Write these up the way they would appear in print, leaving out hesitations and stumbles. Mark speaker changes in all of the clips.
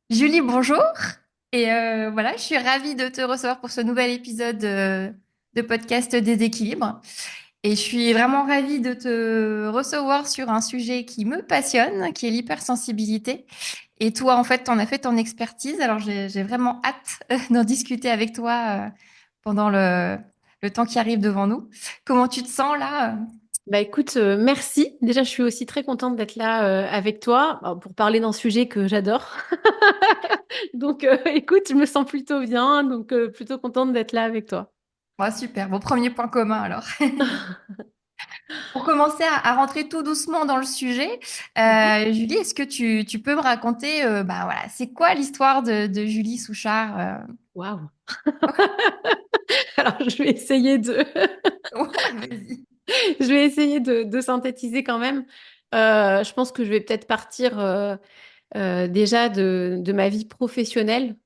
Speaker 1: Julie, bonjour. Voilà, je suis ravie de te recevoir pour ce nouvel épisode de podcast Déséquilibre. Et je suis vraiment ravie de te recevoir sur un sujet qui me passionne, qui est l'hypersensibilité. Et toi, en fait, tu en as fait ton expertise. Alors, j'ai vraiment hâte d'en discuter avec toi pendant le temps qui arrive devant nous. Comment tu te sens là?
Speaker 2: Bah écoute, merci. Déjà, je suis aussi très contente d'être là avec toi pour parler d'un sujet que j'adore. Donc, écoute, je me sens plutôt bien, donc plutôt contente d'être là avec toi.
Speaker 1: Super, bon premier point commun alors. Pour commencer à rentrer tout doucement dans le sujet,
Speaker 2: Mhm.
Speaker 1: Julie, est-ce que tu peux me raconter, bah voilà, c'est quoi l'histoire de Julie Souchard
Speaker 2: Waouh. Alors,
Speaker 1: Ouais, vas-y.
Speaker 2: je vais essayer de synthétiser quand même. Je pense que je vais peut-être partir déjà de ma vie professionnelle.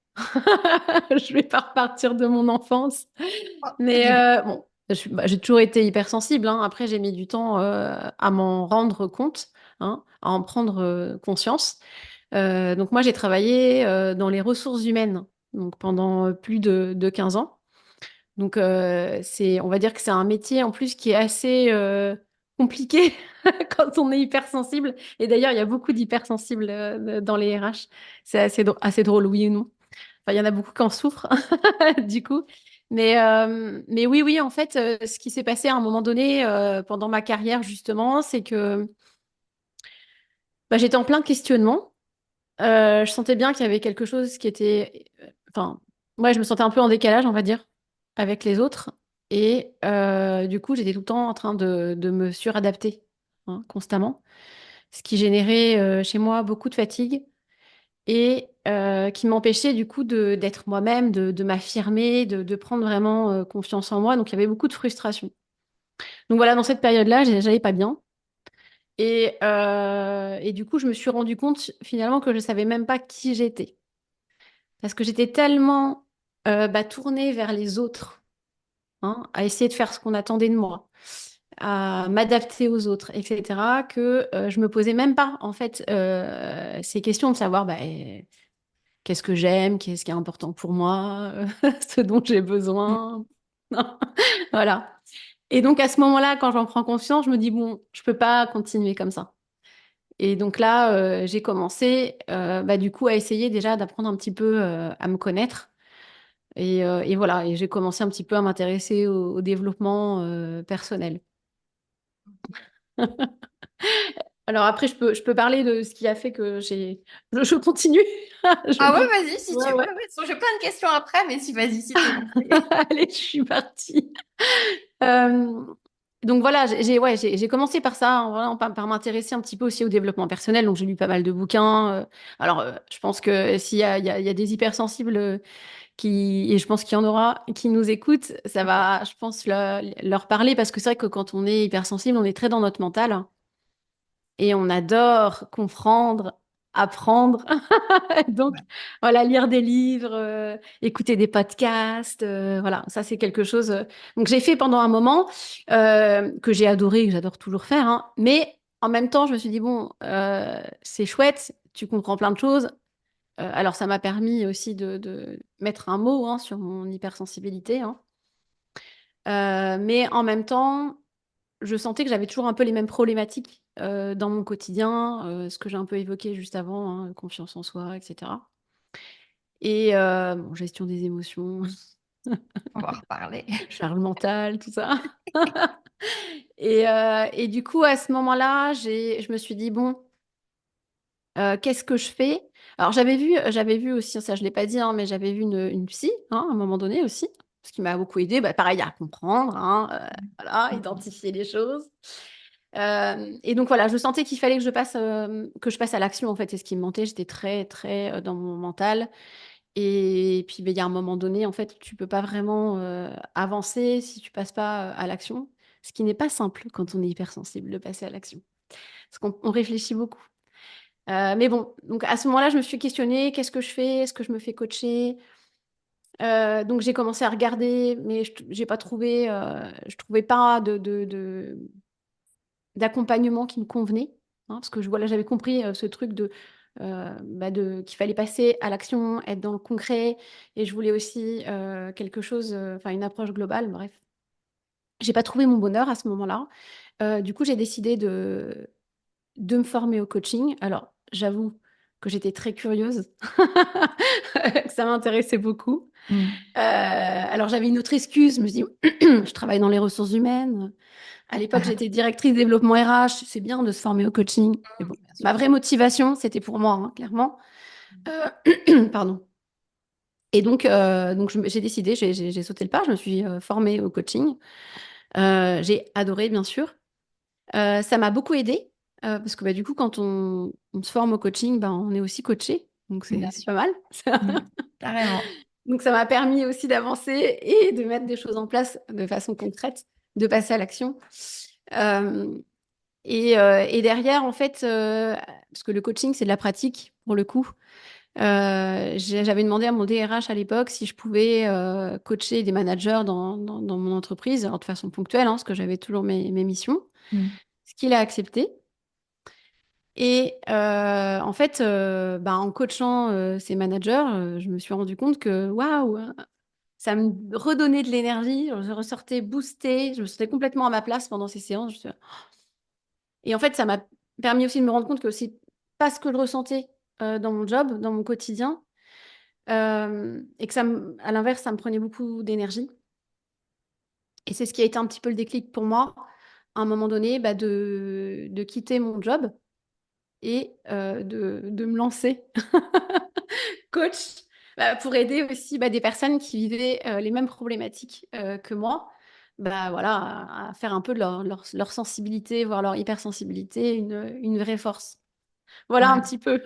Speaker 2: Je vais pas repartir de mon enfance.
Speaker 1: Oh, c'est
Speaker 2: Mais
Speaker 1: du bien.
Speaker 2: bon, j'ai toujours été hypersensible, hein. Après, j'ai mis du temps à m'en rendre compte, hein, à en prendre conscience. Donc moi, j'ai travaillé dans les ressources humaines donc pendant plus de 15 ans. Donc on va dire que c'est un métier en plus qui est assez compliqué quand on est hypersensible. Et d'ailleurs, il y a beaucoup d'hypersensibles dans les RH. C'est assez drôle, oui ou non. Enfin, il y en a beaucoup qui en souffrent, du coup. Mais oui, oui, en fait, ce qui s'est passé à un moment donné pendant ma carrière, justement, c'est que bah, j'étais en plein questionnement. Je sentais bien qu'il y avait quelque chose qui était... Enfin, moi, je me sentais un peu en décalage, on va dire, avec les autres. Et du coup, j'étais tout le temps en train de me suradapter, hein, constamment. Ce qui générait chez moi beaucoup de fatigue et qui m'empêchait du coup d'être moi-même, de m'affirmer, de prendre vraiment confiance en moi. Donc il y avait beaucoup de frustration. Donc voilà, dans cette période-là, j'allais pas bien. Et du coup, je me suis rendu compte finalement que je savais même pas qui j'étais. Parce que j'étais tellement tournée vers les autres, hein, à essayer de faire ce qu'on attendait de moi, à m'adapter aux autres, etc., que je me posais même pas en fait ces questions de savoir qu'est-ce que j'aime, qu'est-ce qui est important pour moi, ce dont j'ai besoin. Non. Voilà. Et donc à ce moment-là, quand j'en prends conscience, je me dis, bon, je peux pas continuer comme ça. Et donc là, j'ai commencé du coup à essayer déjà d'apprendre un petit peu à me connaître. Et voilà, et j'ai commencé un petit peu à m'intéresser au développement personnel. Alors après, je peux parler de ce qui a fait que je continue. Je
Speaker 1: Ah ouais,
Speaker 2: continue.
Speaker 1: vas-y, si tu
Speaker 2: Ouais,
Speaker 1: veux.
Speaker 2: ouais.
Speaker 1: Ouais. J'ai plein de questions après, mais si, vas-y, s'il te plaît.
Speaker 2: Allez, je suis partie. Euh, donc voilà, j'ai commencé par ça, hein, voilà, par m'intéresser un petit peu aussi au développement personnel. Donc j'ai lu pas mal de bouquins. Je pense que s'il y a des hypersensibles et je pense qu'il y en aura qui nous écoutent, ça va, je pense, leur parler parce que c'est vrai que quand on est hypersensible, on est très dans notre mental, hein, et on adore comprendre, apprendre. Donc, voilà, lire des livres, écouter des podcasts, voilà, ça c'est quelque chose. Donc, j'ai fait pendant un moment que j'ai adoré, que j'adore toujours faire, hein, mais en même temps, je me suis dit, bon, c'est chouette, tu comprends plein de choses. Alors, ça m'a permis aussi de mettre un mot hein, sur mon hypersensibilité, hein. Mais en même temps, je sentais que j'avais toujours un peu les mêmes problématiques dans mon quotidien, ce que j'ai un peu évoqué juste avant, hein, confiance en soi, etc. Et bon, gestion des émotions,
Speaker 1: On va en reparler.
Speaker 2: charge mentale, tout ça. Et du coup, à ce moment-là, je me suis dit, bon, qu'est-ce que je fais? Alors, j'avais vu aussi, ça je ne l'ai pas dit, hein, mais j'avais vu une psy hein, à un moment donné aussi, ce qui m'a beaucoup aidé. Bah, pareil, à comprendre, hein, voilà, identifier les choses. Et donc voilà, je sentais qu'il fallait que je passe à l'action en fait, c'est ce qui me manquait. J'étais très très dans mon mental. Et puis ben, il y a un moment donné, en fait, tu peux pas vraiment avancer si tu passes pas à l'action, ce qui n'est pas simple quand on est hypersensible de passer à l'action, parce qu'on réfléchit beaucoup. Mais bon, donc à ce moment-là, je me suis questionnée, qu'est-ce que je fais? Est-ce que je me fais coacher? Donc j'ai commencé à regarder, mais j'ai pas trouvé, je trouvais pas d'accompagnement qui me convenait, hein, parce que voilà, j'avais compris ce truc de qu'il fallait passer à l'action, être dans le concret, et je voulais aussi quelque chose, enfin une approche globale. Bref, j'ai pas trouvé mon bonheur à ce moment-là. Du coup, j'ai décidé de me former au coaching. Alors, j'avoue que j'étais très curieuse, que ça m'intéressait beaucoup.
Speaker 1: Mm.
Speaker 2: Alors, j'avais une autre excuse. Je me dis, je travaille dans les ressources humaines. À l'époque, j'étais directrice développement RH. C'est bien de se former au coaching. Mais bon,
Speaker 1: Bien sûr.
Speaker 2: ma vraie motivation, c'était pour moi, hein, clairement. Pardon. Et donc j'ai décidé, j'ai sauté le pas. Je me suis formée au coaching. J'ai adoré, bien sûr. Ça m'a beaucoup aidée parce que du coup, quand on se forme au coaching, on est aussi coaché. Donc,
Speaker 1: Bien
Speaker 2: c'est
Speaker 1: sûr.
Speaker 2: pas mal.
Speaker 1: Mm. Carrément.
Speaker 2: Donc, ça m'a permis aussi d'avancer et de mettre des choses en place de façon concrète, de passer à l'action. Euh, et derrière, en fait, parce que le coaching, c'est de la pratique pour le coup. J'avais demandé à mon DRH à l'époque si je pouvais coacher des managers dans mon entreprise, alors de façon ponctuelle, hein, parce que j'avais toujours mes missions,
Speaker 1: Mm.
Speaker 2: ce qu'il a accepté. Et en fait, en coachant ces managers, je me suis rendu compte que waouh, ça me redonnait de l'énergie. Je ressortais boostée, je me sentais complètement à ma place pendant ces séances. Et en fait, ça m'a permis aussi de me rendre compte que c'est pas ce que je ressentais dans mon job, dans mon quotidien, et que à l'inverse, ça me prenait beaucoup d'énergie. Et c'est ce qui a été un petit peu le déclic pour moi, à un moment donné, de quitter mon job et de me lancer coach pour aider aussi des personnes qui vivaient les mêmes problématiques que moi, voilà, à faire un peu de leur sensibilité, voire leur hypersensibilité, une vraie force. Voilà un
Speaker 1: Ouais.
Speaker 2: petit peu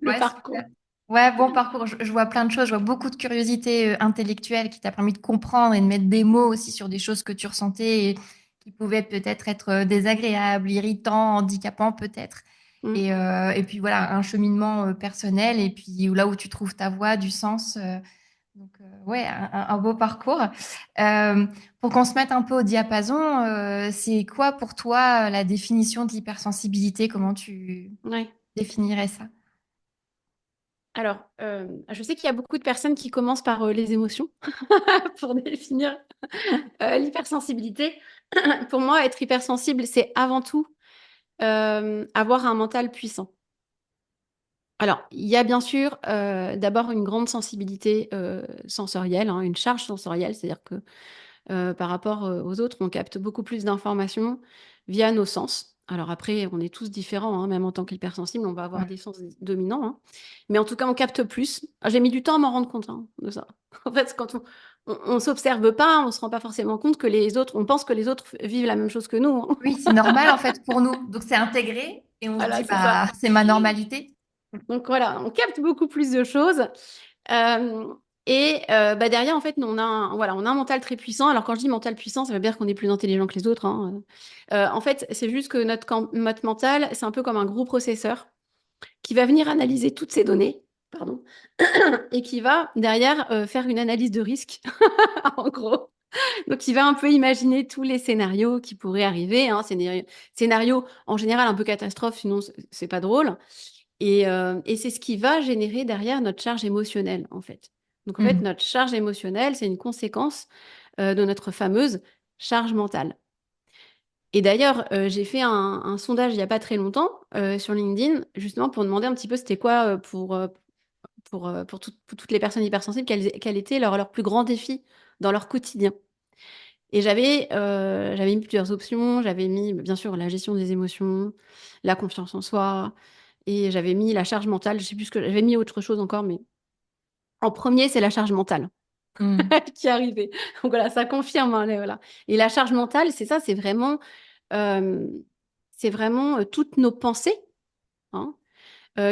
Speaker 2: le
Speaker 1: Ouais,
Speaker 2: parcours.
Speaker 1: super. Ouais, bon parcours. Je vois plein de choses. Je vois beaucoup de curiosité intellectuelle qui t'a permis de comprendre et de mettre des mots aussi sur des choses que tu ressentais et qui pouvaient peut-être être désagréables, irritants, handicapants peut-être.
Speaker 2: Mm.
Speaker 1: Et puis voilà, un cheminement personnel et puis là où tu trouves ta voie, du sens. Donc ouais, un beau parcours. Euh, pour qu'on se mette un peu au diapason, c'est quoi pour toi la définition de l'hypersensibilité? Comment tu
Speaker 2: Ouais.
Speaker 1: définirais ça?
Speaker 2: Alors, je sais qu'il y a beaucoup de personnes qui commencent par les émotions pour définir l'hypersensibilité. Pour moi, être hypersensible, c'est avant tout avoir un mental puissant. Alors, il y a bien sûr d'abord une grande sensibilité sensorielle, hein, une charge sensorielle, c'est-à-dire que par rapport aux autres, on capte beaucoup plus d'informations via nos sens. Alors après, on est tous différents, hein, même en tant qu'hypersensible, on va avoir
Speaker 1: Ouais.
Speaker 2: des sens dominants, hein. Mais en tout cas, on capte plus. Ah, j'ai mis du temps à m'en rendre compte hein, de ça. En fait, quand on s'observe pas, on se rend pas forcément compte que les autres, on pense que les autres vivent la même chose que nous, hein.
Speaker 1: Oui, c'est normal en fait pour nous. Donc c'est intégré et on se
Speaker 2: Voilà,
Speaker 1: dit
Speaker 2: c'est ça.
Speaker 1: bah c'est ma normalité.
Speaker 2: Donc voilà, on capte beaucoup plus de choses. Euh, Derrière, en fait, on a un mental très puissant. Alors quand je dis mental puissant, ça veut dire qu'on est plus intelligent que les autres, hein. En fait, c'est juste que notre mental, c'est un peu comme un gros processeur qui va venir analyser toutes ces données, pardon, et qui va derrière faire une analyse de risque, en gros. Donc, il va un peu imaginer tous les scénarios qui pourraient arriver, hein, scénario en général un peu catastrophe, sinon c'est pas drôle. Et c'est ce qui va générer derrière notre charge émotionnelle, en fait. Donc, en fait,
Speaker 1: Mm.
Speaker 2: notre charge émotionnelle, c'est une conséquence de notre fameuse charge mentale. Et d'ailleurs, j'ai fait un sondage il n'y a pas très longtemps sur LinkedIn, justement pour demander un petit peu c'était quoi pour toutes les personnes hypersensibles, quel était leur plus grand défi dans leur quotidien. Et j'avais mis plusieurs options. J'avais mis, bien sûr, la gestion des émotions, la confiance en soi, et j'avais mis la charge mentale. Je sais plus ce que j'avais mis autre chose encore, mais en premier, c'est la charge mentale
Speaker 1: Mm.
Speaker 2: qui est arrivée. Donc voilà, ça confirme, hein, voilà. Et la charge mentale, c'est ça, euh, c'est vraiment toutes nos pensées, hein,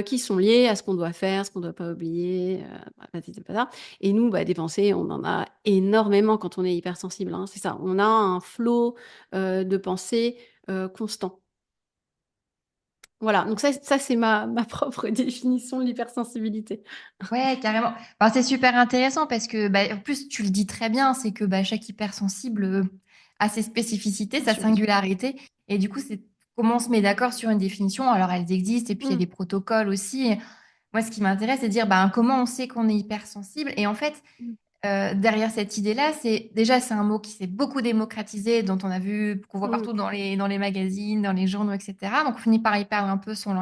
Speaker 2: qui sont liées à ce qu'on doit faire, ce qu'on ne doit pas oublier, patati patata. Et nous, des pensées, on en a énormément quand on est hypersensible, hein, c'est ça. On a un flot de pensées constant. Voilà, donc ça c'est ma propre définition de l'hypersensibilité.
Speaker 1: Ouais, carrément. Enfin, c'est super intéressant parce que bah, en plus tu le dis très bien, c'est que bah, chaque hypersensible a ses spécificités,
Speaker 2: Bien
Speaker 1: sa
Speaker 2: sûr.
Speaker 1: singularité et du coup c'est comment on se met d'accord sur une définition? Alors, elles existent et puis il y a
Speaker 2: Mm,
Speaker 1: des protocoles aussi. Moi, ce qui m'intéresse, c'est de dire ben, comment on sait qu'on est hypersensible. Et en fait,
Speaker 2: mm,
Speaker 1: derrière cette idée-là, c'est un mot qui s'est beaucoup démocratisé, dont on a vu, qu'on voit
Speaker 2: mm,
Speaker 1: partout dans les magazines, dans les journaux, etc. Donc, on finit par y perdre un peu son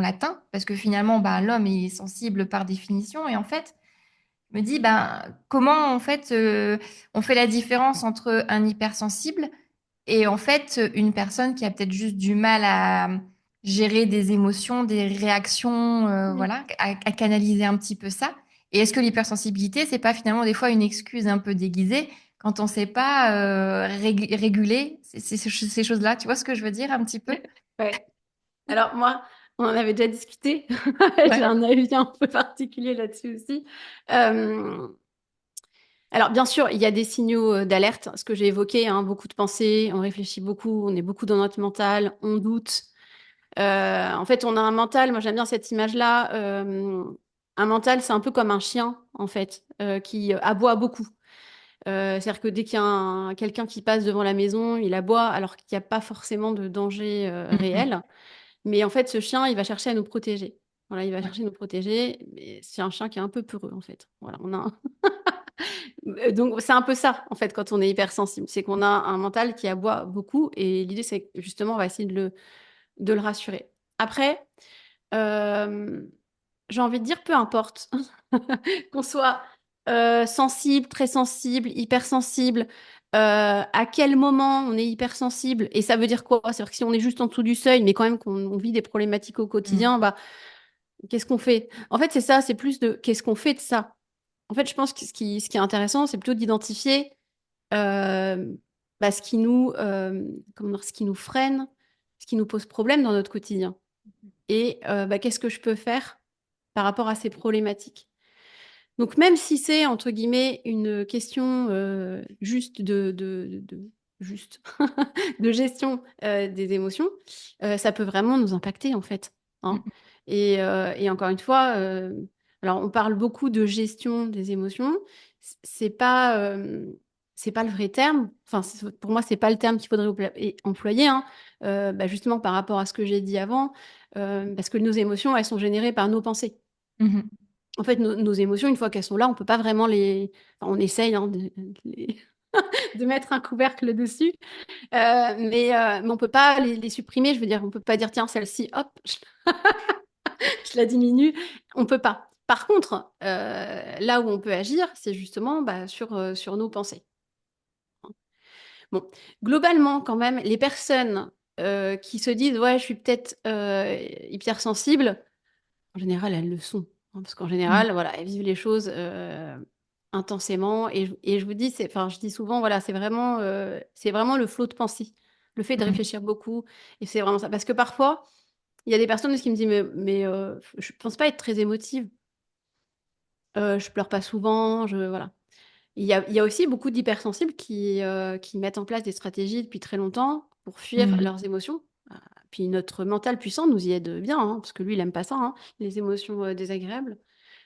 Speaker 1: latin, parce que finalement, bah, l'homme est sensible par définition. Et en fait, je me dis, ben, comment en fait on fait la différence entre un hypersensible et en fait une personne qui a peut-être juste du mal à gérer des émotions, des réactions,
Speaker 2: mm.
Speaker 1: voilà, à canaliser un petit peu ça. Et est-ce que l'hypersensibilité, c'est pas finalement des fois une excuse un peu déguisée quand on sait pas réguler ces choses-là? Tu vois ce que je veux dire un petit peu?
Speaker 2: Ouais. Alors moi, on en avait déjà discuté. J'ai
Speaker 1: Ouais.
Speaker 2: un avis un peu particulier là-dessus aussi. Euh, alors bien sûr, il y a des signaux d'alerte, ce que j'ai évoqué, hein, beaucoup de pensées, on réfléchit beaucoup, on est beaucoup dans notre mental, on doute. En fait, on a un mental, moi j'aime bien cette image-là. Un mental, c'est un peu comme un chien, en fait, qui aboie beaucoup. C'est-à-dire que dès qu'il y a quelqu'un qui passe devant la maison, il aboie alors qu'il n'y a pas forcément de danger
Speaker 1: Mm, mm.
Speaker 2: réel. Mais en fait, ce chien, il va chercher à nous protéger. Voilà, il va
Speaker 1: Ouais.
Speaker 2: chercher à nous protéger. Mais c'est un chien qui est un peu peureux, en fait. Voilà, on a donc, c'est un peu ça, en fait, quand on est hypersensible. C'est qu'on a un mental qui aboie beaucoup. Et l'idée, c'est que, justement, on va essayer de le rassurer. Après, euh, j'ai envie de dire, peu importe qu'on soit sensible, très sensible, hypersensible, à quel moment on est hypersensible, et ça veut dire quoi? C'est-à-dire que si on est juste en dessous du seuil, mais quand même qu'on vit des problématiques au
Speaker 1: Mm,
Speaker 2: quotidien, bah, qu'est-ce qu'on fait? En fait, c'est ça, c'est plus de qu'est-ce qu'on fait de ça? En fait, je pense que ce qui est intéressant, c'est plutôt d'identifier euh, bah, ce qui nous freine, ce qui nous pose problème dans notre quotidien. Et bah, qu'est-ce que je peux faire par rapport à ces problématiques? Donc, même si c'est, entre guillemets, une question juste juste de gestion des émotions, ça peut vraiment nous impacter, en fait, hein.
Speaker 1: mm,
Speaker 2: Et encore une fois, alors on parle beaucoup de gestion des émotions. C'est pas, c'est pas le vrai terme. Enfin, pour moi, c'est pas le terme qu'il faudrait employer, hein. Bah, justement, par rapport à ce que j'ai dit avant, parce que nos émotions, elles sont générées par nos pensées.
Speaker 1: mm, mm.
Speaker 2: En fait, nos émotions, une fois qu'elles sont là, on peut pas vraiment enfin, on essaye, hein, de mettre un couvercle dessus, mais on peut pas les supprimer. Je veux dire, on peut pas dire, tiens, celle-ci, hop, je la diminue. On peut pas. Par contre, là où on peut agir, c'est justement bah, sur nos pensées. Bon, globalement, quand même, les personnes qui se disent, ouais, je suis peut-être hypersensible, en général, elles le sont, hein, parce qu'en
Speaker 1: Mm,
Speaker 2: général, voilà, elles vivent les choses intensément. Et je vous dis, enfin, je dis souvent, voilà, c'est vraiment le flot de pensée, le fait de
Speaker 1: mm,
Speaker 2: réfléchir beaucoup. Et c'est vraiment ça. Parce que parfois, il y a des personnes qui me disent, mais je pense pas être très émotive. Je pleure pas souvent, voilà. Il y a aussi beaucoup d'hypersensibles qui mettent en place des stratégies depuis très longtemps pour fuir
Speaker 1: mm,
Speaker 2: leurs émotions. Puis notre mental puissant nous y aide bien, hein, parce que lui, il aime pas ça, hein, les émotions désagréables.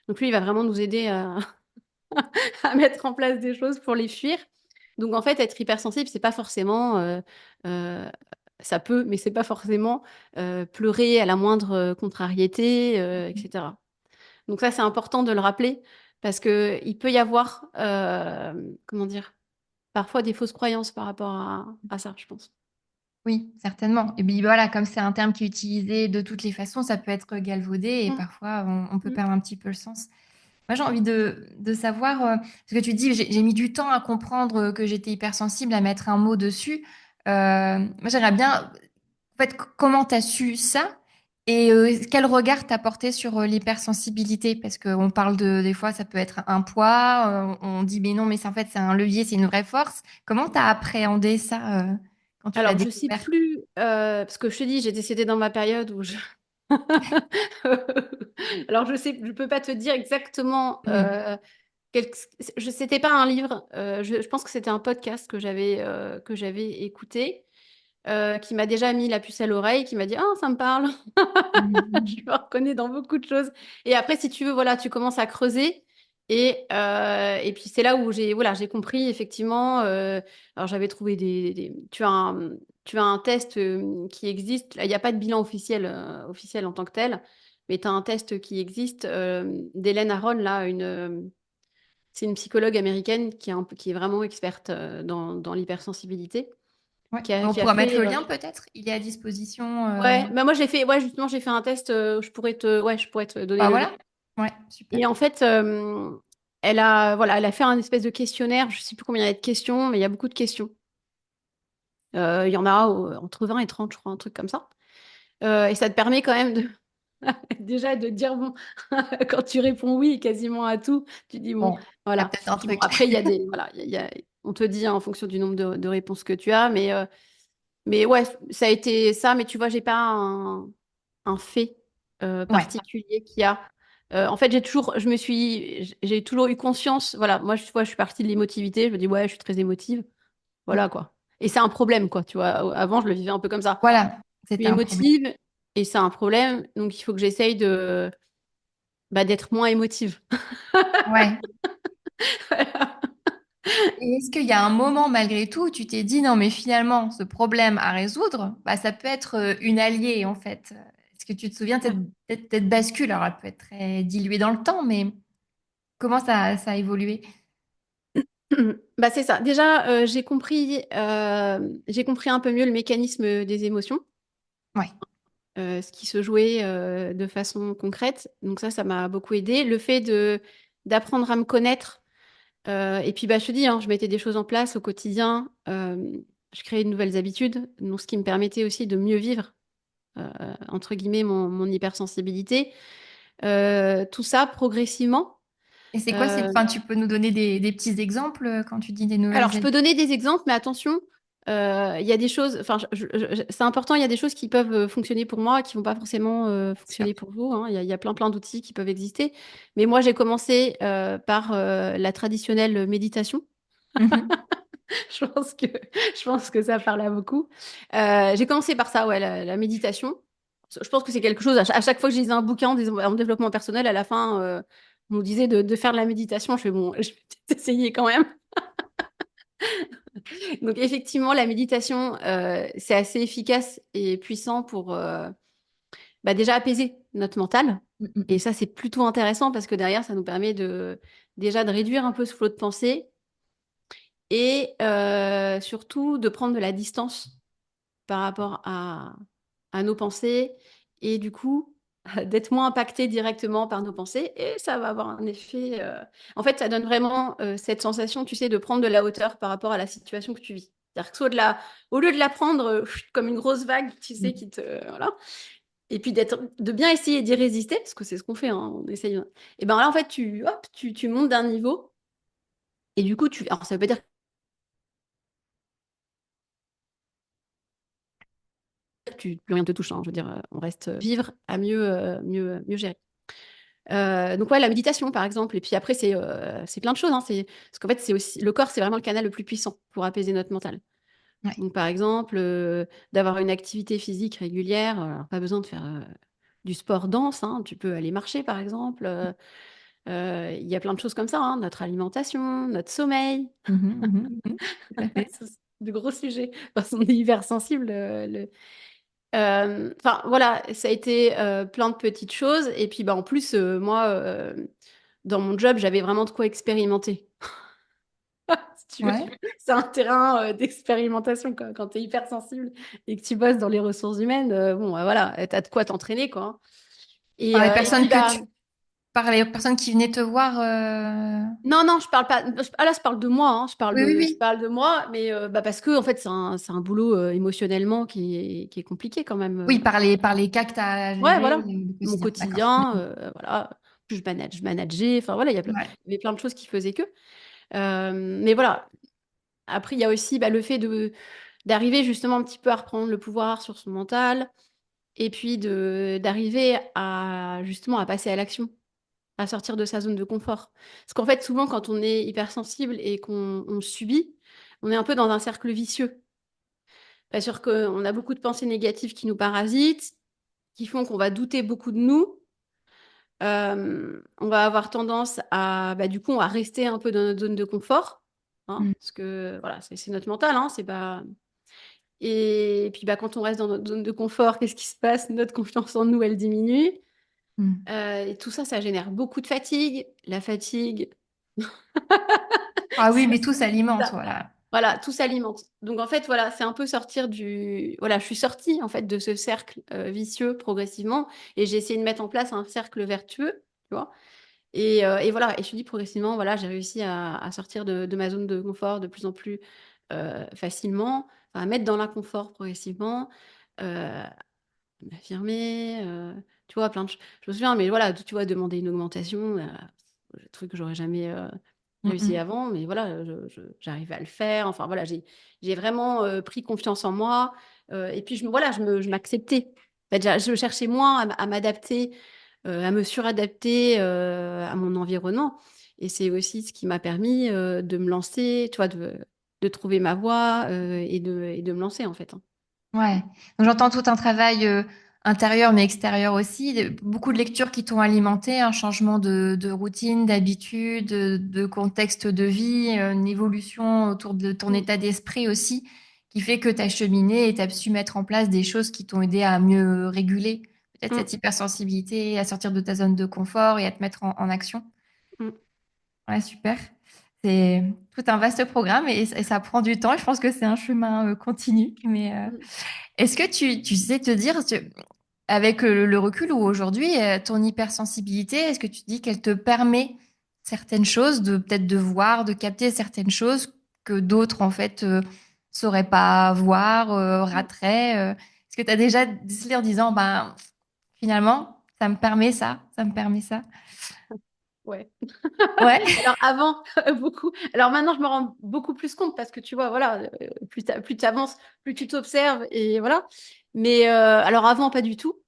Speaker 2: Donc lui, il va vraiment nous aider à mettre en place des choses pour les fuir. Donc en fait, être hypersensible, c'est pas forcément, euh, ça peut, mais c'est pas forcément pleurer à la moindre contrariété, etc. Donc ça, c'est important de le rappeler parce que il peut y avoir, comment dire, parfois des fausses croyances par rapport à ça, je pense.
Speaker 1: Oui, certainement. Et puis voilà, comme c'est un terme qui est utilisé de toutes les façons, ça peut être galvaudé et
Speaker 2: Mm,
Speaker 1: parfois on peut
Speaker 2: mm,
Speaker 1: perdre un petit peu le sens. Moi, j'ai envie de savoir, ce que tu dis, j'ai mis du temps à comprendre que j'étais hypersensible, à mettre un mot dessus. Moi, j'aimerais bien, en fait, comment tu as su ça et quel regard t'as porté sur l'hypersensibilité? Parce qu'on parle des fois, ça peut être un poids, on dit, mais non, mais c'est en fait, c'est un levier, c'est une vraie force. Comment tu as appréhendé ça quand tu l'as
Speaker 2: alors, je sais
Speaker 1: découvert?
Speaker 2: plus, parce que je te dis, c'était dans ma période où je. Alors, je peux pas te dire exactement.
Speaker 1: Mhm.
Speaker 2: Quel- C'était pas un livre. Je pense que c'était un podcast que j'avais écouté, qui m'a déjà mis la puce à l'oreille, qui m'a dit, ah, ça me parle. Je
Speaker 1: Mhm.
Speaker 2: me reconnais dans beaucoup de choses. Et après, si tu veux, voilà, tu commences à creuser. Et puis c'est là où j'ai compris effectivement. Alors j'avais trouvé tu as tu as un test qui existe. Là, il n'y a pas de bilan officiel en tant que tel, mais tu as un test qui existe d'Hélène Aron, là, c'est une psychologue américaine qui est vraiment experte dans l'hypersensibilité,
Speaker 1: Ouais.
Speaker 2: qui a,
Speaker 1: On
Speaker 2: qui a
Speaker 1: pourra mettre
Speaker 2: fait.
Speaker 1: le lien peut-être. Il est à disposition.
Speaker 2: Ouais, bah moi j'ai fait, ouais, justement, j'ai fait un test. Je pourrais te donner
Speaker 1: Bah
Speaker 2: le lien.
Speaker 1: voilà. Ouais, super.
Speaker 2: Et en fait, elle a fait un espèce de questionnaire. Je sais plus combien il y a de questions, mais il y a beaucoup de questions. Il y en a entre 20 et 30, je crois, un truc comme ça. Et ça te permet quand même de déjà de dire bon, quand tu réponds oui quasiment à tout, tu dis bon,
Speaker 1: Bon, il y a
Speaker 2: voilà.
Speaker 1: peut-être un
Speaker 2: Puis bon,
Speaker 1: truc.
Speaker 2: après il y a des, voilà, on te dit hein, en fonction du nombre de réponses que tu as, mais ouais, ça a été ça. Mais tu vois, j'ai pas un fait
Speaker 1: Ouais.
Speaker 2: particulier qui a. En fait, j'ai toujours eu conscience. Voilà, moi, je suis partie de l'émotivité. Je me dis ouais, je suis très émotive. Voilà quoi. Et c'est un problème quoi. Tu vois, avant je le vivais un peu comme ça.
Speaker 1: Voilà,
Speaker 2: Je suis
Speaker 1: c'était un problème.
Speaker 2: émotive et c'est un problème. Donc il faut que j'essaye d'être moins émotive.
Speaker 1: Ouais.
Speaker 2: Voilà.
Speaker 1: Et est-ce qu'il y a un moment malgré tout où tu t'es dit non mais finalement ce problème à résoudre, bah, ça peut être une alliée en fait. Est-ce que tu te souviens de cette bascule? Alors elle peut être très diluée dans le temps, mais comment ça a évolué?
Speaker 2: Bah c'est ça. Déjà, j'ai compris un peu mieux le mécanisme des émotions,
Speaker 1: Ouais.
Speaker 2: ce qui se jouait de façon concrète. Donc ça m'a beaucoup aidé. Le fait d'apprendre à me connaître. Et puis bah je te dis, hein, je mettais des choses en place au quotidien. Je créais de nouvelles habitudes, donc ce qui me permettait aussi de mieux vivre entre guillemets mon hypersensibilité. Tout ça progressivement.
Speaker 1: Et c'est quoi
Speaker 2: Euh,
Speaker 1: enfin, tu peux nous donner des petits exemples quand tu dis des
Speaker 2: Alors,
Speaker 1: nouvelles
Speaker 2: je peux
Speaker 1: habitudes?
Speaker 2: donner des exemples, mais attention, il y a des choses, enfin, c'est important, il y a des choses qui peuvent fonctionner pour moi, qui vont pas forcément
Speaker 1: Sûr.
Speaker 2: fonctionner pour vous, hein. Il y a plein, plein d'outils qui peuvent exister. Mais moi, j'ai commencé par la traditionnelle méditation.
Speaker 1: Mhm.
Speaker 2: Je pense que ça parle à beaucoup. J'ai commencé par ça, ouais, la méditation. Je pense que c'est quelque chose, à chaque fois que je lisais un bouquin en développement personnel, à la fin, on nous disait de faire de la méditation. Je fais, bon, je vais peut-être essayer quand même. Donc effectivement, la méditation, c'est assez efficace et puissant pour bah, déjà apaiser notre mental. Et
Speaker 1: Mhm.
Speaker 2: ça, c'est plutôt intéressant parce que derrière, ça nous permet déjà de réduire un peu ce flot de pensée et surtout de prendre de la distance par rapport à nos pensées et du coup d'être moins impacté directement par nos pensées et ça va avoir un effet. En fait, ça donne vraiment cette sensation, tu sais, de prendre de la hauteur par rapport à la situation que tu vis. C'est-à-dire que au lieu de la prendre comme une grosse vague, tu sais,
Speaker 1: Mhm.
Speaker 2: voilà, et puis de bien essayer d'y résister, parce que c'est ce qu'on fait, hein, on essaye. Et ben là, en fait, hop, tu montes d'un niveau et du coup, alors ça veut pas dire que plus rien te touche, hein, je veux dire, on reste vivre à mieux gérer. Donc ouais, la méditation par exemple. Et puis après, c'est plein de choses, hein. Parce qu'en fait, c'est aussi le corps, c'est vraiment le canal le plus puissant pour apaiser notre mental.
Speaker 1: Ouais.
Speaker 2: Donc par exemple, d'avoir une activité physique régulière. Alors, pas besoin de faire du sport dense, hein. Tu peux aller marcher par exemple. Il y a plein de choses comme ça, hein. Notre alimentation, notre sommeil.
Speaker 1: Mhm, mhm, mhm. Tout à fait.
Speaker 2: C'est de gros sujets parce qu'on est hypersensible. Enfin voilà, ça a été plein de petites choses. Et puis bah, en plus, moi, dans mon job, j'avais vraiment de quoi expérimenter. Si tu veux.
Speaker 1: Ouais.
Speaker 2: C'est un terrain d'expérimentation quoi. Quand tu es hypersensible et que tu bosses dans les ressources humaines, bon, voilà, tu as de quoi t'entraîner, quoi.
Speaker 1: Par les
Speaker 2: Et puis,
Speaker 1: personnes que
Speaker 2: bah,
Speaker 1: tu par les personnes qui venaient te voir.
Speaker 2: non, non, je parle pas. Là, je parle de moi, hein. Je parle
Speaker 1: Oui, oui,
Speaker 2: de, je
Speaker 1: oui.
Speaker 2: parle de moi, mais bah, parce que, en fait, c'est un boulot émotionnellement qui est compliqué quand même.
Speaker 1: Oui, par les cas que tu as à
Speaker 2: Ouais,
Speaker 1: gérer
Speaker 2: voilà.
Speaker 1: au
Speaker 2: Mon
Speaker 1: quotidien. D'accord.
Speaker 2: quotidien, voilà. Puis je manageais, enfin voilà,
Speaker 1: Ouais.
Speaker 2: il y avait plein de choses qui faisaient que. Mais voilà. Après, il y a aussi bah, le fait d'arriver justement un petit peu à reprendre le pouvoir sur son mental et puis d'arriver à justement à passer à l'action, à sortir de sa zone de confort. Parce qu'en fait, souvent, quand on est hypersensible et qu'on subit, on est un peu dans un cercle vicieux. Parce qu'on a beaucoup de pensées négatives qui nous parasitent, qui font qu'on va douter beaucoup de nous. On va avoir tendance à, bah, du coup, à rester un peu dans notre zone de confort, hein,
Speaker 1: Mm.
Speaker 2: parce que voilà, c'est notre mental, hein, c'est pas. Et puis, bah, quand on reste dans notre zone de confort, qu'est-ce qui se passe? Notre confiance en nous, elle diminue.
Speaker 1: Mm.
Speaker 2: Et tout ça, ça génère beaucoup de fatigue. La fatigue,
Speaker 1: Ah oui,
Speaker 2: c'est
Speaker 1: mais
Speaker 2: aussi
Speaker 1: tout s'alimente,
Speaker 2: ça.
Speaker 1: voilà.
Speaker 2: Voilà, tout s'alimente. Donc en fait, voilà, c'est un peu sortir du... Voilà, je suis sortie en fait de ce cercle vicieux progressivement et j'ai essayé de mettre en place un cercle vertueux, tu vois. Et voilà, et je me dis progressivement, voilà, j'ai réussi à sortir de ma zone de confort de plus en plus facilement, enfin, à mettre dans l'inconfort progressivement, euh, m'affirmer, tu vois, plein de choses. Je me souviens, mais voilà, tu vois, demander une augmentation, le truc que j'aurais jamais
Speaker 1: Mm,
Speaker 2: réussi
Speaker 1: mm.
Speaker 2: avant, mais voilà, j'arrive à le faire. Enfin, voilà, j'ai vraiment pris confiance en moi. Et puis, voilà, je m'acceptais. En fait, je cherchais moins à m'adapter, à me suradapter à mon environnement. Et c'est aussi ce qui m'a permis de me lancer, tu vois, de trouver ma voie et de me lancer, en fait, hein.
Speaker 1: Ouais. Donc j'entends tout un travail intérieur mais extérieur aussi, beaucoup de lectures qui t'ont alimenté, un changement de routine, d'habitude, de contexte de vie, une évolution autour de ton
Speaker 2: Mm,
Speaker 1: état d'esprit aussi, qui fait que tu as cheminé et tu as su mettre en place des choses qui t'ont aidé à mieux réguler peut-être
Speaker 2: mm,
Speaker 1: cette hypersensibilité, à sortir de ta zone de confort et à te mettre en action.
Speaker 2: mm,
Speaker 1: Ouais, super. C'est tout un vaste programme et ça prend du temps. Je pense que c'est un chemin continu, mais
Speaker 2: mm.
Speaker 1: est-ce que tu sais te dire, avec le recul ou aujourd'hui, ton hypersensibilité, est-ce que tu te dis qu'elle te permet certaines choses, de peut-être de voir, de capter certaines choses que d'autres, en fait, sauraient pas voir,
Speaker 2: Mm.
Speaker 1: rateraient est-ce que tu as déjà décelé en disant, ben, finalement, ça me permet ça, ça me permet ça?
Speaker 2: Ouais.
Speaker 1: Ouais.
Speaker 2: Alors avant, beaucoup. Alors maintenant, je me rends beaucoup plus compte parce que tu vois, voilà, plus tu avances, plus tu t'observes et voilà. Mais alors avant, pas du tout.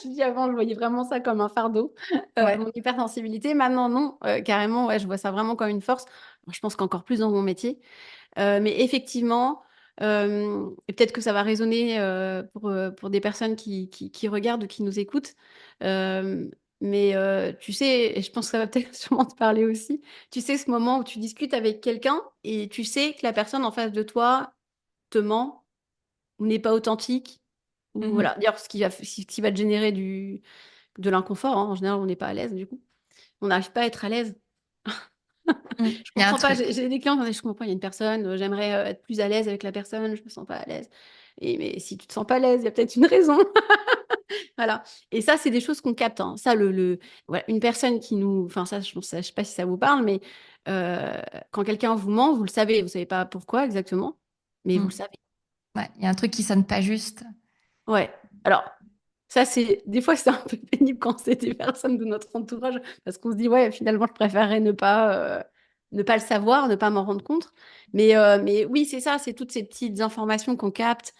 Speaker 2: Tu dis avant, je voyais vraiment ça comme un fardeau,
Speaker 1: Ouais.
Speaker 2: mon hypersensibilité. Maintenant, non, carrément, ouais, je vois ça vraiment comme une force. Je pense qu'encore plus dans mon métier. Mais effectivement, et peut-être que ça va résonner pour des personnes qui regardent ou qui nous écoutent. Euh, mais tu sais, et je pense que ça va peut-être sûrement te parler aussi, tu sais, ce moment où tu discutes avec quelqu'un et tu sais que la personne en face de toi te ment ou n'est pas authentique, ou
Speaker 1: Mhm.
Speaker 2: voilà, d'ailleurs, ce qui va te générer de l'inconfort, hein. En général, on n'est pas à l'aise du coup. On n'arrive pas à être à l'aise.
Speaker 1: Mhm.
Speaker 2: Je
Speaker 1: Il y a un
Speaker 2: comprends pas,
Speaker 1: truc.
Speaker 2: j'ai des clients qui me disent, je comprends pas, il y a une personne, j'aimerais être plus à l'aise avec la personne, je me sens pas à l'aise. Et mais si tu te sens pas à l'aise, il y a peut-être une raison. Voilà. Et ça, c'est des choses qu'on capte, hein. Ça, voilà, une personne qui nous, enfin ça, je sais pas si ça vous parle, mais euh, quand quelqu'un vous ment, vous savez pas pourquoi exactement, mais vous le
Speaker 1: Mhm.
Speaker 2: savez.
Speaker 1: Ouais, il y a un truc qui sonne pas juste.
Speaker 2: Ouais. Alors, ça, des fois, c'est un peu pénible quand c'est des personnes de notre entourage, parce qu'on se dit, ouais, finalement, je préférerais ne pas le savoir, ne pas m'en rendre compte. Mais oui, c'est ça, c'est toutes ces petites informations qu'on capte,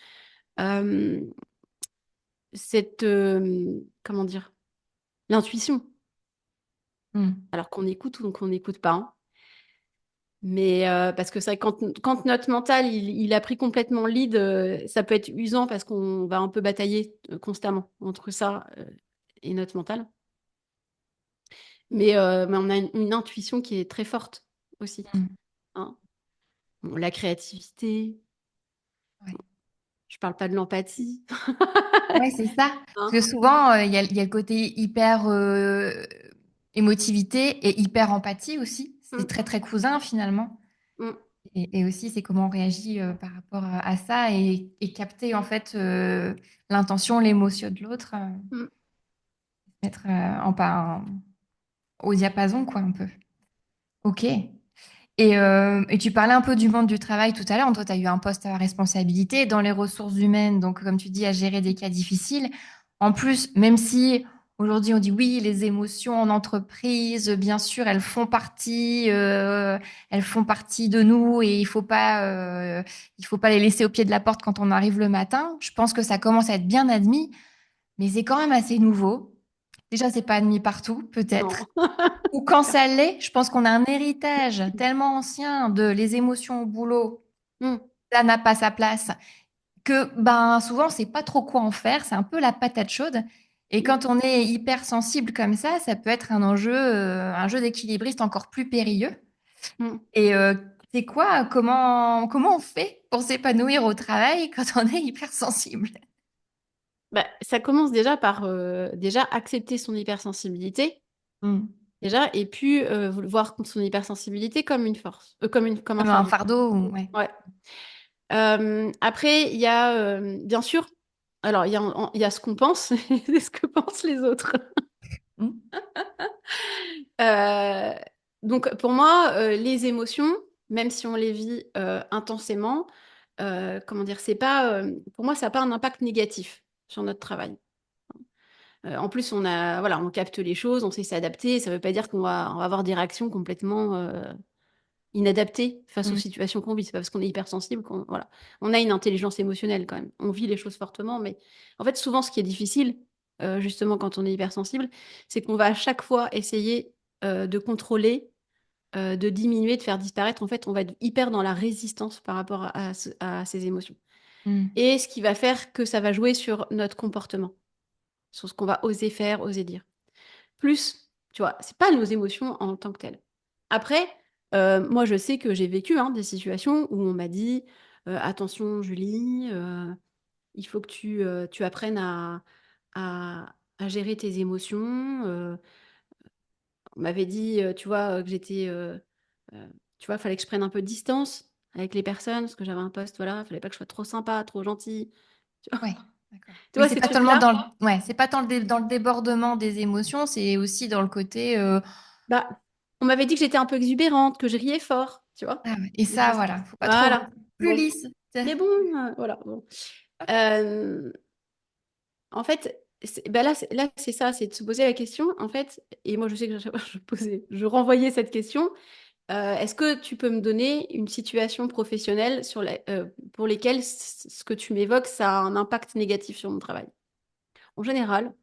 Speaker 2: euh, comment dire, l'intuition,
Speaker 1: Mhm.
Speaker 2: alors qu'on écoute ou qu'on n'écoute pas, hein. Mais parce que c'est vrai que quand notre mental, il a pris complètement le lead, ça peut être usant parce qu'on va un peu batailler constamment entre ça et notre mental. Mais on a une intuition qui est très forte aussi,
Speaker 1: Mhm.
Speaker 2: hein. Bon, la créativité,
Speaker 1: Ouais.
Speaker 2: je parle pas de l'empathie,
Speaker 1: Ouais, c'est ça. Parce
Speaker 2: hein.
Speaker 1: que souvent, il y a le côté hyper émotivité et hyper empathie aussi. C'est
Speaker 2: Mm,
Speaker 1: très, très cousin finalement.
Speaker 2: mm,
Speaker 1: Et aussi, c'est comment on réagit par rapport à ça et capter en fait l'intention, l'émotion de l'autre,
Speaker 2: mm,
Speaker 1: mettre au diapason, quoi, un peu. Ok. Et tu parlais un peu du monde du travail tout à l'heure. Toi, tu as eu un poste à responsabilité dans les ressources humaines, donc comme tu dis, à gérer des cas difficiles. En plus, même si aujourd'hui on dit oui, les émotions en entreprise, bien sûr, elles font partie de nous et il faut pas les laisser au pied de la porte quand on arrive le matin. Je pense que ça commence à être bien admis, mais c'est quand même assez nouveau. Déjà, c'est pas admis partout, peut-être.
Speaker 2: non.
Speaker 1: Ou quand ça l'est, je pense qu'on a un héritage tellement ancien de les émotions au boulot,
Speaker 2: Mm,
Speaker 1: ça n'a pas sa place, que ben souvent on sait pas trop quoi en faire, c'est un peu la patate chaude. Et
Speaker 2: mm,
Speaker 1: quand on est hypersensible comme ça peut être un enjeu, un jeu d'équilibriste encore plus périlleux.
Speaker 2: mm,
Speaker 1: Et C'est quoi? Comment on fait pour s'épanouir au travail quand on est hypersensible?
Speaker 2: Bah, ça commence déjà par déjà accepter son hypersensibilité,
Speaker 1: Hmm.
Speaker 2: déjà, et puis voir son hypersensibilité comme une force, comme un
Speaker 1: Comme un
Speaker 2: fardeau.
Speaker 1: fardeau, ouais.
Speaker 2: Ouais. Après, il y a bien sûr, alors il y a ce qu'on pense et ce que pensent les autres.
Speaker 1: Hmm.
Speaker 2: Euh, donc pour moi, les émotions, même si on les vit intensément, comment dire, c'est pas, pour moi, ça n'a pas un impact négatif sur notre travail. En plus, voilà, on capte les choses, on sait s'adapter. Ça ne veut pas dire on va avoir des réactions complètement inadaptées face aux
Speaker 1: Hmm.
Speaker 2: situations qu'on vit. C'est pas parce qu'on est hypersensible qu'on, voilà. On a une intelligence émotionnelle quand même. On vit les choses fortement, mais en fait, souvent, ce qui est difficile, justement, quand on est hypersensible, c'est qu'on va à chaque fois essayer de contrôler, de diminuer, de faire disparaître. En fait, on va être hyper dans la résistance par rapport à ces émotions.
Speaker 1: Hmm.
Speaker 2: Et ce qui va faire que ça va jouer sur notre comportement, sur ce qu'on va oser faire, oser dire. Plus, tu vois, c'est pas nos émotions en tant que telles. Après, moi, je sais que j'ai vécu hein, des situations où on m'a dit attention, Julie, il faut que tu apprennes à gérer tes émotions. On m'avait dit, tu vois, que tu vois, fallait que je prenne un peu de distance avec les personnes, parce que j'avais un poste, voilà, fallait pas que je sois trop sympa, trop gentille. Tu vois,
Speaker 1: Ouais, d'accord.
Speaker 2: tu
Speaker 1: Oui,
Speaker 2: vois
Speaker 1: c'est
Speaker 2: ces
Speaker 1: pas seulement
Speaker 2: trucs-là?
Speaker 1: ouais, c'est pas tant dans le débordement des émotions, c'est aussi dans le côté
Speaker 2: Bah, on m'avait dit que j'étais un peu exubérante, que je riais fort, tu vois,
Speaker 1: ah ouais. Et
Speaker 2: des
Speaker 1: ça,
Speaker 2: choses.
Speaker 1: voilà, faut pas trop
Speaker 2: Voilà.
Speaker 1: plus
Speaker 2: Bon.
Speaker 1: lisse.
Speaker 2: Mais bon, voilà. Bon. Euh, En fait, bah là, c'est ça, c'est de se poser la question, en fait, et moi je sais que je renvoyais cette question. Est-ce que tu peux me donner une situation professionnelle pour lesquelles ce que tu m'évoques, ça a un impact négatif sur mon travail? En général,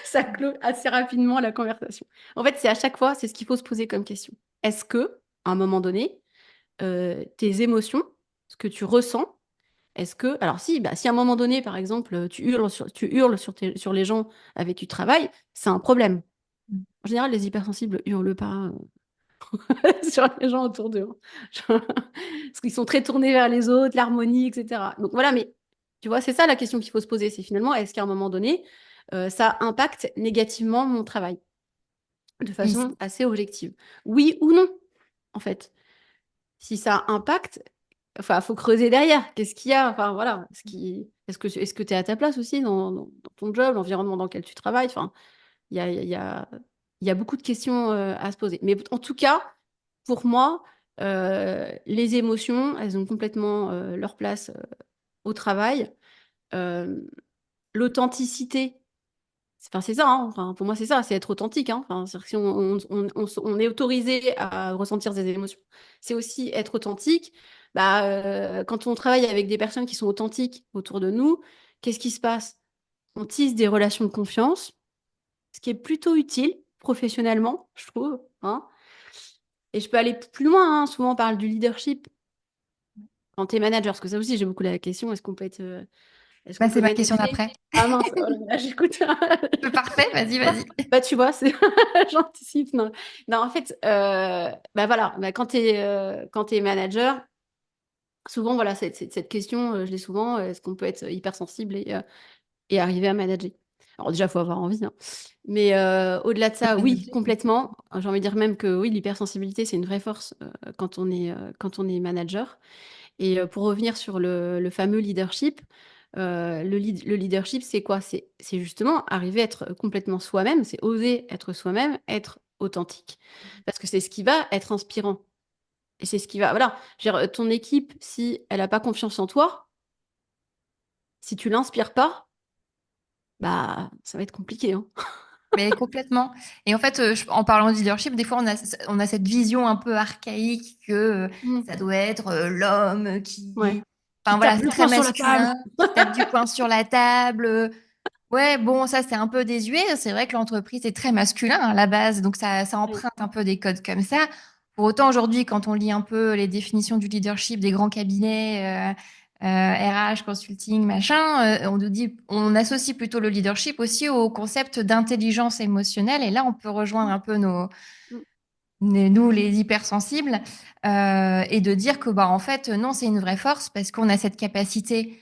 Speaker 2: ça clôt assez rapidement la conversation. En fait, c'est à chaque fois, c'est ce qu'il faut se poser comme question. Est-ce que, à un moment donné, tes émotions, ce que tu ressens, est-ce que, alors si, bah, si à un moment donné, par exemple, sur les gens avec qui tu travailles, c'est un problème. En général, les hypersensibles hurlent pas sur les gens autour d'eux, hein. Parce qu'ils sont très tournés vers les autres, l'harmonie, etc. Donc voilà, mais tu vois, c'est ça la question qu'il faut se poser, c'est finalement, est-ce qu'à un moment donné, ça impacte négativement mon travail de
Speaker 1: Et
Speaker 2: façon assez objective? Oui ou non, en fait. Si ça impacte, enfin, faut creuser derrière. Qu'est-ce qu'il y a? Enfin, voilà. Est-ce que tu es à ta place aussi dans ton job, l'environnement dans lequel tu travailles? Enfin, il y a beaucoup de questions à se poser. Mais en tout cas, pour moi, les émotions, elles ont complètement leur place au travail. Euh, L'authenticité, enfin, c'est ça, hein. Enfin, pour moi, c'est ça, c'est être authentique, hein. Enfin, c'est-à-dire que si on est autorisé à ressentir des émotions, c'est aussi être authentique. Bah, quand on travaille avec des personnes qui sont authentiques autour de nous, qu'est-ce qui se passe? On tisse des relations de confiance, ce qui est plutôt utile professionnellement, je trouve, hein. Et je peux aller plus loin, hein. Souvent, on parle du leadership quand tu es manager, parce que ça aussi, j'ai beaucoup la question, est-ce
Speaker 1: bah,
Speaker 2: qu'on
Speaker 1: c'est
Speaker 2: peut
Speaker 1: ma question
Speaker 2: manager?
Speaker 1: d'après.
Speaker 2: Ah mince, oh là là, j'écoute.
Speaker 1: Parfait, vas-y, vas-y.
Speaker 2: Bah, tu vois, c'est j'anticipe. Non. Non, en fait, bah voilà, bah, quand t'es manager, souvent, voilà, cette question, je l'ai souvent, est-ce qu'on peut être hypersensible et arriver à manager? Alors déjà, il faut avoir envie, hein. Mais au-delà de ça, oui, complètement. J'ai envie de dire même que oui, l'hypersensibilité, c'est une vraie force quand on est manager. Et pour revenir sur le fameux leadership, le leadership, c'est quoi? C'est justement arriver à être complètement soi-même, c'est oser être soi-même, être authentique. Parce que c'est ce qui va être inspirant. Et c'est ce qui va... Voilà, je veux dire, ton équipe, si elle n'a pas confiance en toi, si tu l'inspires pas, bah, ça va être compliqué, hein.
Speaker 1: Mais complètement. Et en fait, en parlant de leadership, des fois, on a cette vision un peu archaïque que
Speaker 2: Mm.
Speaker 1: ça doit être l'homme
Speaker 2: Ouais.
Speaker 1: qui... Enfin
Speaker 2: Qui
Speaker 1: voilà,
Speaker 2: tape
Speaker 1: c'est
Speaker 2: du
Speaker 1: très
Speaker 2: poing sur la table.
Speaker 1: masculin, qui tape du poing sur la table. Ouais, bon, ça, c'est un peu désuet. C'est vrai que l'entreprise est très masculin à la base, donc ça
Speaker 2: Ouais.
Speaker 1: emprunte un peu des codes comme ça. Pour autant, aujourd'hui, quand on lit un peu les définitions du leadership des grands cabinets, RH, consulting, machin, on nous dit, on associe plutôt le leadership aussi au concept d'intelligence émotionnelle. Et là, on peut rejoindre un peu
Speaker 2: Mm.
Speaker 1: nous les hypersensibles, et de dire que bah en fait non, c'est une vraie force parce qu'on a cette capacité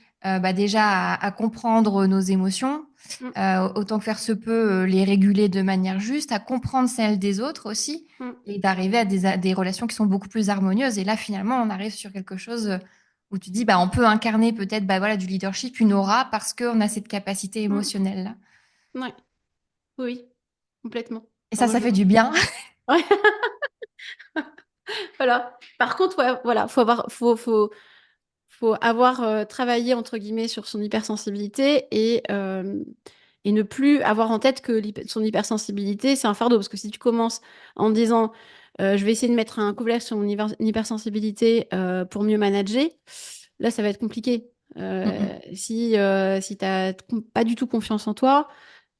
Speaker 1: déjà à comprendre nos émotions,
Speaker 2: Mm,
Speaker 1: autant que faire se peut les réguler de manière juste, à comprendre celles des autres aussi
Speaker 2: mm,
Speaker 1: et d'arriver à des relations qui sont beaucoup plus harmonieuses. Et là finalement on arrive sur quelque chose où tu dis bah on peut incarner peut-être bah voilà du leadership, une aura parce qu'on a cette capacité
Speaker 2: mm.
Speaker 1: émotionnelle là.
Speaker 2: Ouais, oui, complètement.
Speaker 1: Et
Speaker 2: Ah, moi,
Speaker 1: ça fait du bien.
Speaker 2: Ouais, voilà. Par contre, ouais, voilà, faut avoir travaillé entre guillemets sur son hypersensibilité et ne plus avoir en tête que son hypersensibilité, c'est un fardeau. Parce que si tu commences en disant je vais essayer de mettre un couvercle sur mon hypersensibilité pour mieux manager, là, ça va être compliqué.
Speaker 1: Mm, mm,
Speaker 2: Si t'as pas du tout confiance en toi,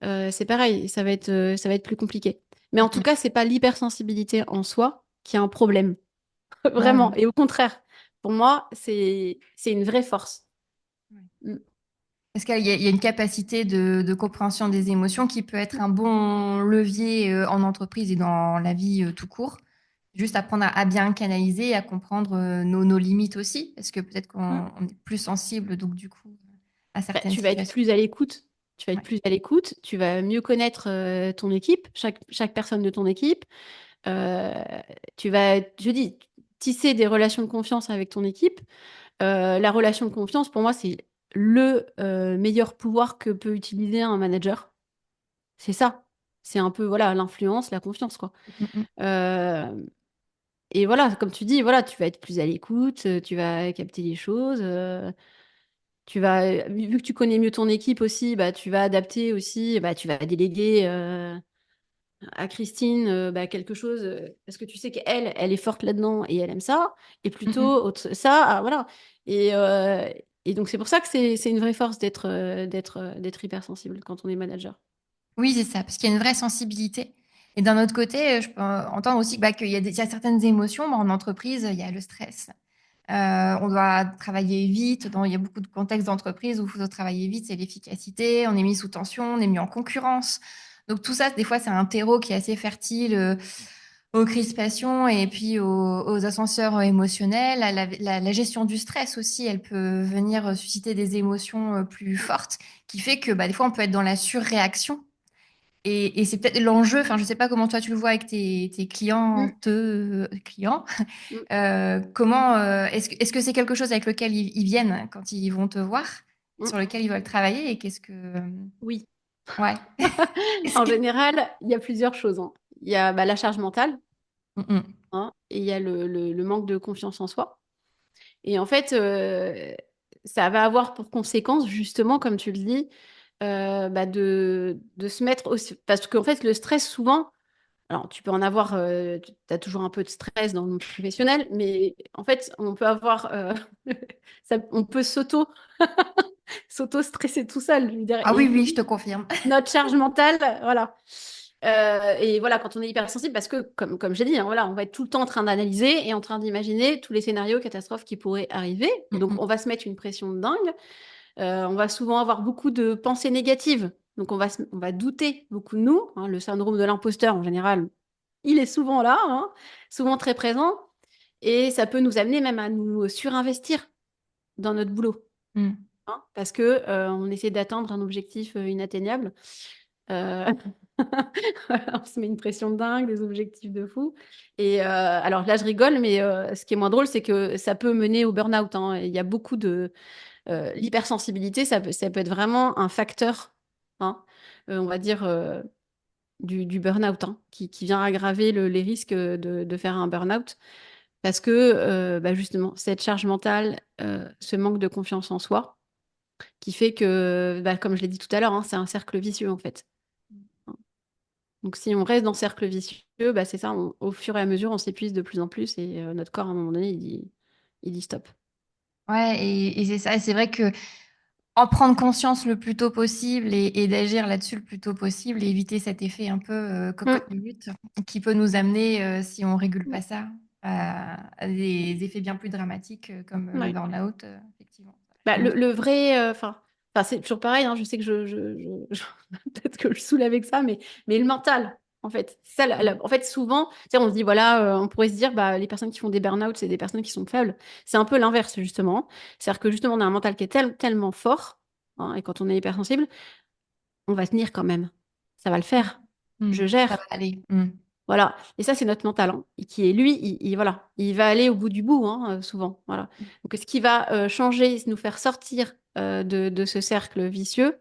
Speaker 2: c'est pareil, ça va être plus compliqué. Mais
Speaker 1: mm,
Speaker 2: en tout
Speaker 1: mm.
Speaker 2: cas, c'est pas l'hypersensibilité en soi qui a un problème.
Speaker 1: Ouais,
Speaker 2: Vraiment. Et au contraire, pour moi, c'est une vraie force.
Speaker 1: ouais.
Speaker 2: Mm.
Speaker 1: Parce qu'il y a une capacité de compréhension des émotions qui peut être un bon levier en entreprise et dans la vie tout court. Juste apprendre à bien canaliser et à comprendre nos limites aussi, parce que peut-être
Speaker 2: Mm.
Speaker 1: qu'on on est plus sensible, donc du coup, à
Speaker 2: Bah,
Speaker 1: certaines
Speaker 2: tu vas être
Speaker 1: situations.
Speaker 2: plus à l'écoute. Tu vas être
Speaker 1: Ouais.
Speaker 2: plus à l'écoute. Tu vas mieux connaître ton équipe, chaque personne de ton équipe. Euh, tu vas, je dis, tisser des relations de confiance avec ton équipe. La relation de confiance, pour moi, c'est le meilleur pouvoir que peut utiliser un manager. C'est ça. C'est un peu, voilà, l'influence, la confiance, quoi.
Speaker 1: Mm, mm,
Speaker 2: Euh, et voilà, comme tu dis, voilà, tu vas être plus à l'écoute, tu vas capter les choses, tu vas, vu que tu connais mieux ton équipe aussi, bah, tu vas adapter aussi, bah, tu vas déléguer à Christine quelque chose, parce que tu sais qu'elle, elle est forte là-dedans et elle aime ça, et
Speaker 1: mm, mm.
Speaker 2: plutôt ça, voilà. Et, euh, et donc c'est pour ça que c'est une vraie force d'être hypersensible quand on est manager.
Speaker 1: Oui, c'est ça, parce qu'il y a une vraie sensibilité. Et d'un autre côté, je peux entendre aussi qu'il y a il y a certaines émotions. En entreprise, il y a le stress. On doit travailler vite. Il y a beaucoup de contextes d'entreprise où il faut travailler vite, c'est l'efficacité. On est mis sous tension, on est mis en concurrence. Donc tout ça, des fois, c'est un terreau qui est assez fertile aux crispations et puis aux ascenseurs émotionnels. La gestion du stress aussi, elle peut venir susciter des émotions plus fortes, qui fait que des fois, on peut être dans la surréaction. Et c'est peut-être l'enjeu. Enfin, je sais pas comment toi tu le vois avec tes
Speaker 2: Mm,
Speaker 1: clients.
Speaker 2: mm,
Speaker 1: Comment est-ce que c'est quelque chose avec lequel ils viennent quand ils vont te voir,
Speaker 2: mm.
Speaker 1: sur lequel ils veulent travailler et qu'est-ce que
Speaker 2: Oui.
Speaker 1: ouais. Est-ce
Speaker 2: En
Speaker 1: que
Speaker 2: général, il y a plusieurs choses, hein. Il y a la charge mentale,
Speaker 1: Mm, mm,
Speaker 2: hein, et il y a le manque de confiance en soi. Et en fait, ça va avoir pour conséquence, justement, comme tu le dis, de se mettre aussi. Parce qu'en fait, le stress, souvent, alors tu peux en avoir, tu as toujours un peu de stress dans le monde professionnel, mais en fait, on peut avoir, on peut s'auto-stresser tout seul, je veux dire.
Speaker 1: ah oui oui, je te confirme.
Speaker 2: Notre charge mentale, voilà. Et voilà, quand on est hypersensible, parce que, comme j'ai dit, hein, voilà, on va être tout le temps en train d'analyser et en train d'imaginer tous les scénarios catastrophes qui pourraient arriver.
Speaker 1: Mm,
Speaker 2: Donc,
Speaker 1: mm,
Speaker 2: on va se mettre une pression de dingue. On va souvent avoir beaucoup de pensées négatives. Donc, on va douter beaucoup de nous, hein. Le syndrome de l'imposteur, en général, il est souvent là, hein, souvent très présent. Et ça peut nous amener même à nous surinvestir dans notre boulot,
Speaker 1: mm.
Speaker 2: hein, parce que on essaie d'atteindre un objectif inatteignable. Euh, on se met une pression de dingue, des objectifs de fou. Et alors là, je rigole, mais ce qui est moins drôle, c'est que ça peut mener au burn-out, hein. Il y a beaucoup de l'hypersensibilité, ça peut être vraiment un facteur, hein, on va dire, du burn-out, hein, qui vient aggraver les risques de faire un burn-out. Parce que justement, cette charge mentale, ce manque de confiance en soi, qui fait que, comme je l'ai dit tout à l'heure, hein, c'est un cercle vicieux en fait. Donc si on reste dans ce cercle vicieux, c'est ça, au fur et à mesure, on s'épuise de plus en plus et notre corps, à un moment donné, il dit stop.
Speaker 1: Ouais, et c'est ça. Et c'est vrai que en prendre conscience le plus tôt possible et d'agir là-dessus le plus tôt possible et éviter cet effet un peu
Speaker 2: Mm.
Speaker 1: cocotte minute qui peut nous amener, si on régule pas ça, à des effets bien plus dramatiques comme le
Speaker 2: Ouais.
Speaker 1: burn-out, effectivement.
Speaker 2: Le vrai, c'est toujours pareil, hein, je sais que peut-être que je saoule avec ça, mais le mental. En fait, ça,
Speaker 1: Mm.
Speaker 2: en fait, souvent, tu sais, on se dit, voilà, on pourrait se dire, bah, les personnes qui font des burn-out, c'est des personnes qui sont faibles. C'est un peu l'inverse, justement. C'est-à-dire que, justement, on a un mental qui est tellement fort, hein, et quand on est hypersensible, on va tenir quand même. Ça va le
Speaker 1: Mm.
Speaker 2: faire.
Speaker 1: Mm.
Speaker 2: Je
Speaker 1: Ça va
Speaker 2: gère.
Speaker 1: aller. Mm.
Speaker 2: Voilà. Et ça, c'est notre mental, hein, et qui est, lui, voilà, il va aller au bout du bout, hein, souvent. Voilà. Donc, ce qui va changer, nous faire sortir de ce cercle vicieux,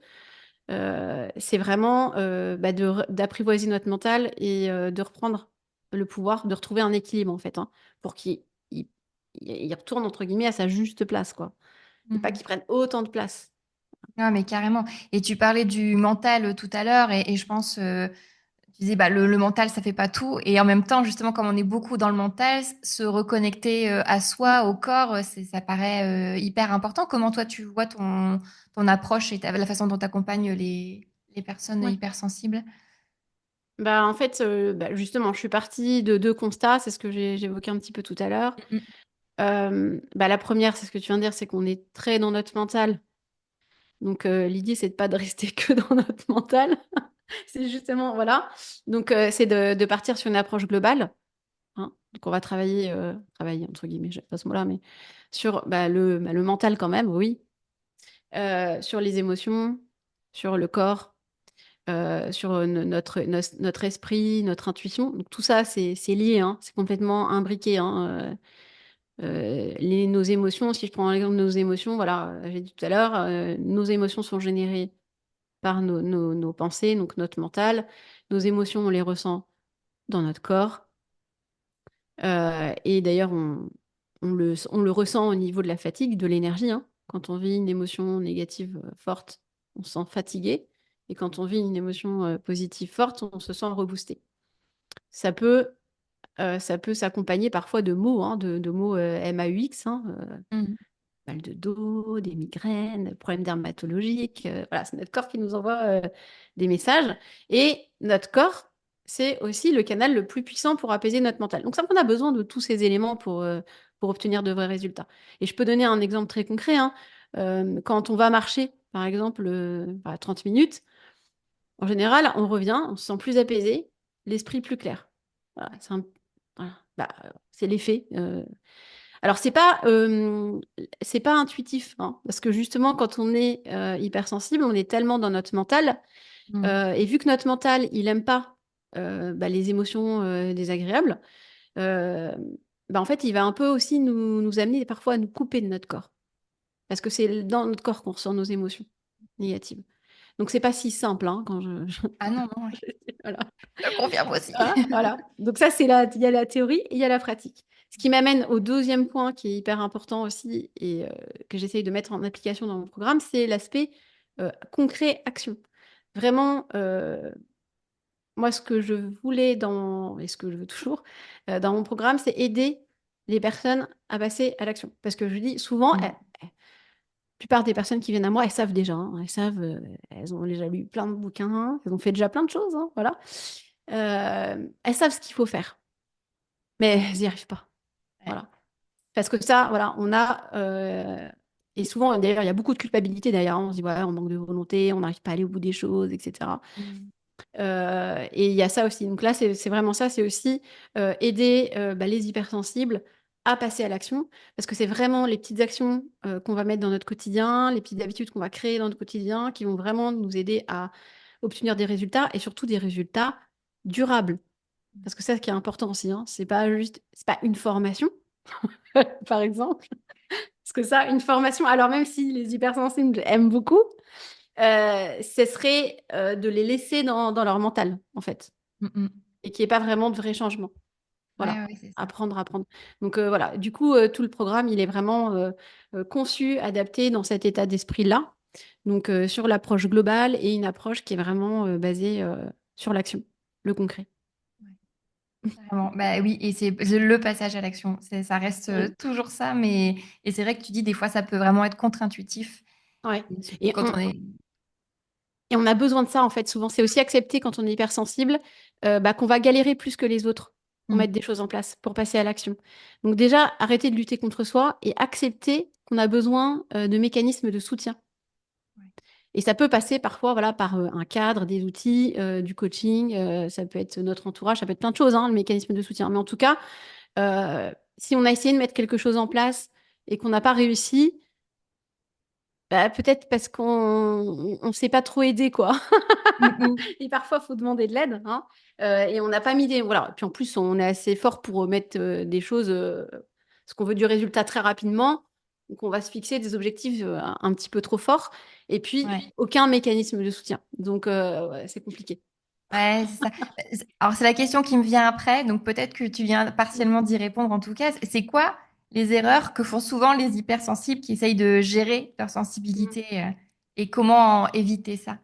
Speaker 2: c'est vraiment bah, d'apprivoiser notre mental et de reprendre le pouvoir, de retrouver un équilibre, en fait, hein, pour qu'il retourne, entre guillemets, à sa juste place, quoi. Et pas
Speaker 1: Mhm.
Speaker 2: qu'il prenne autant de place.
Speaker 1: Ah, mais carrément. Et tu parlais du mental tout à l'heure, et je pense, tu disais, bah, le mental, ça fait pas tout. Et en même temps, justement, comme on est beaucoup dans le mental, se reconnecter à soi, au corps, ça paraît hyper important. Comment toi, tu vois ton approche et la façon dont tu accompagnes les personnes
Speaker 2: Ouais.
Speaker 1: hypersensibles?
Speaker 2: Bah, en fait, bah, justement, je suis partie de deux constats, c'est ce que j'évoquais un petit peu tout à l'heure.
Speaker 1: Mm,
Speaker 2: Bah, la première, c'est ce que tu viens de dire, c'est qu'on est très dans notre mental. Donc, l'idée, c'est de pas de rester que dans notre mental. C'est justement, voilà. Donc, c'est de partir sur une approche globale, hein. Donc, on va travailler entre guillemets, je pas ce mot-là, mais sur le mental quand même, oui. Sur les émotions, sur le corps, sur notre esprit, notre intuition. Donc, tout ça, c'est lié, hein. C'est complètement imbriqué, hein. Nos émotions, si je prends l'exemple de nos émotions, voilà, j'ai dit tout à l'heure, nos émotions sont générées par nos pensées, donc notre mental. Nos émotions, on les ressent dans notre corps. Et d'ailleurs, on le ressent au niveau de la fatigue, de l'énergie, hein. Quand on vit une émotion négative forte, on se sent fatigué. Et quand on vit une émotion positive forte, on se sent reboosté. Ça peut, ça peut s'accompagner parfois de mots, hein, de mots MAUX, hein,
Speaker 1: mm.
Speaker 2: mal de dos, des migraines, problèmes dermatologiques. Voilà, c'est notre corps qui nous envoie des messages. Et notre corps, c'est aussi le canal le plus puissant pour apaiser notre mental. Donc, ça, on a besoin de tous ces éléments pour obtenir de vrais résultats. Et je peux donner un exemple très concret, hein. Quand on va marcher, par exemple, 30 minutes, en général, on revient, on se sent plus apaisé, l'esprit plus clair. Voilà, voilà. Bah, c'est l'effet. Alors, c'est pas intuitif, hein, parce que justement, quand on est hypersensible, on est tellement dans notre mental,
Speaker 1: Mm.
Speaker 2: et vu que notre mental, il aime pas bah, les émotions désagréables, euh, bah, en fait, il va un peu aussi nous amener parfois à nous couper de notre corps, parce que c'est dans notre corps qu'on ressent nos émotions négatives. Donc, c'est pas si simple, hein, quand
Speaker 1: Ah non, non,
Speaker 2: voilà.
Speaker 1: je te confirme aussi.
Speaker 2: Hein, voilà. Donc ça, il y a la théorie et il y a la pratique. Ce qui m'amène au deuxième point qui est hyper important aussi et que j'essaye de mettre en application dans mon programme, c'est l'aspect concret, action. Vraiment, moi, ce que je voulais et ce que je veux toujours dans mon programme, c'est aider les personnes à passer à l'action. Parce que je dis souvent,
Speaker 1: Mm.
Speaker 2: la plupart des personnes qui viennent à moi, elles savent déjà, hein. Elles savent, elles ont déjà lu plein de bouquins, elles ont fait déjà plein de choses, hein, voilà. Elles savent ce qu'il faut faire, mais elles n'y arrivent pas.
Speaker 1: Ouais.
Speaker 2: Voilà. Parce que ça, voilà, on a. Et souvent, d'ailleurs, il y a beaucoup de culpabilité derrière, hein. On se dit, voilà, on manque de volonté, on n'arrive pas à aller au bout des choses, etc.
Speaker 1: Mm.
Speaker 2: Et il y a ça aussi. Donc là, c'est vraiment ça, c'est aussi aider bah, les hypersensibles à passer à l'action, parce que c'est vraiment les petites actions qu'on va mettre dans notre quotidien, les petites habitudes qu'on va créer dans notre quotidien, qui vont vraiment nous aider à obtenir des résultats, et surtout des résultats durables. Parce que ça, ce qui est important aussi, hein, c'est pas une formation, par exemple. Parce que ça, une formation, alors même si les hypersensibles aiment beaucoup, ce serait de les laisser dans leur mental, en fait,
Speaker 1: Mm, mm.
Speaker 2: et qu'il n'y ait pas vraiment de vrai changement.
Speaker 1: Ouais,
Speaker 2: Voilà,
Speaker 1: ouais, c'est ça.
Speaker 2: apprendre, apprendre. Donc voilà, du coup, tout le programme, il est vraiment conçu, adapté dans cet état d'esprit-là. Donc sur l'approche globale et une approche qui est vraiment basée sur l'action, le concret.
Speaker 1: Ouais, carrément. Bah oui, et c'est le passage à l'action. Ça reste
Speaker 2: Mm.
Speaker 1: toujours ça, mais et c'est vrai que tu dis des fois ça peut vraiment être contre-intuitif,
Speaker 2: Ouais.
Speaker 1: et surtout
Speaker 2: Et
Speaker 1: quand
Speaker 2: on,
Speaker 1: on est.
Speaker 2: Et on a besoin de ça, en fait, souvent. C'est aussi accepter quand on est hypersensible, bah, qu'on va galérer plus que les autres pour
Speaker 1: Mm.
Speaker 2: mettre des choses en place, pour passer à l'action. Donc déjà, arrêter de lutter contre soi et accepter qu'on a besoin de mécanismes de soutien.
Speaker 1: Ouais.
Speaker 2: Et ça peut passer parfois voilà, par un cadre, des outils, du coaching, ça peut être notre entourage, ça peut être plein de choses, hein, le mécanisme de soutien. Mais en tout cas, si on a essayé de mettre quelque chose en place et qu'on n'a pas réussi, bah, peut-être parce qu'on ne s'est pas trop aidé, quoi.
Speaker 1: Mm,
Speaker 2: Et parfois, il faut demander de l'aide, hein. Et on n'a pas mis des... Voilà. Puis en plus, on est assez fort pour mettre des choses, parce qu'on veut du résultat très rapidement. Donc, on va se fixer des objectifs un petit peu trop forts. Et puis,
Speaker 1: ouais.
Speaker 2: aucun mécanisme de soutien. Donc, ouais, c'est compliqué.
Speaker 1: Ouais, c'est ça. Alors, c'est la question qui me vient après, donc peut-être que tu viens partiellement d'y répondre en tout cas. C'est quoi les erreurs que font souvent les hypersensibles qui essayent de gérer leur sensibilité et comment éviter ça?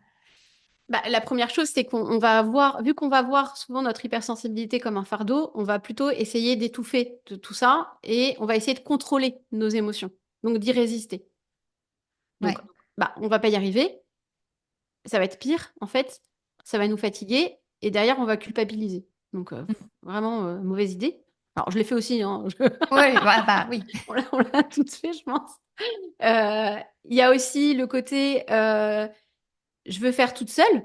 Speaker 2: Bah, la première chose, c'est qu'on va avoir, vu qu'on va voir souvent notre hypersensibilité comme un fardeau, on va plutôt essayer d'étouffer de tout ça et on va essayer de contrôler nos émotions, donc d'y résister. Donc,
Speaker 1: Ouais.
Speaker 2: bah, on va pas y arriver, ça va être pire, en fait, ça va nous fatiguer et derrière, on va culpabiliser. Donc, vraiment, mauvaise idée. Alors, je l'ai fait aussi, hein.
Speaker 1: Oui, bah, oui.
Speaker 2: On l'a toutes fait, je pense. Il y a aussi le côté, je veux faire toute seule.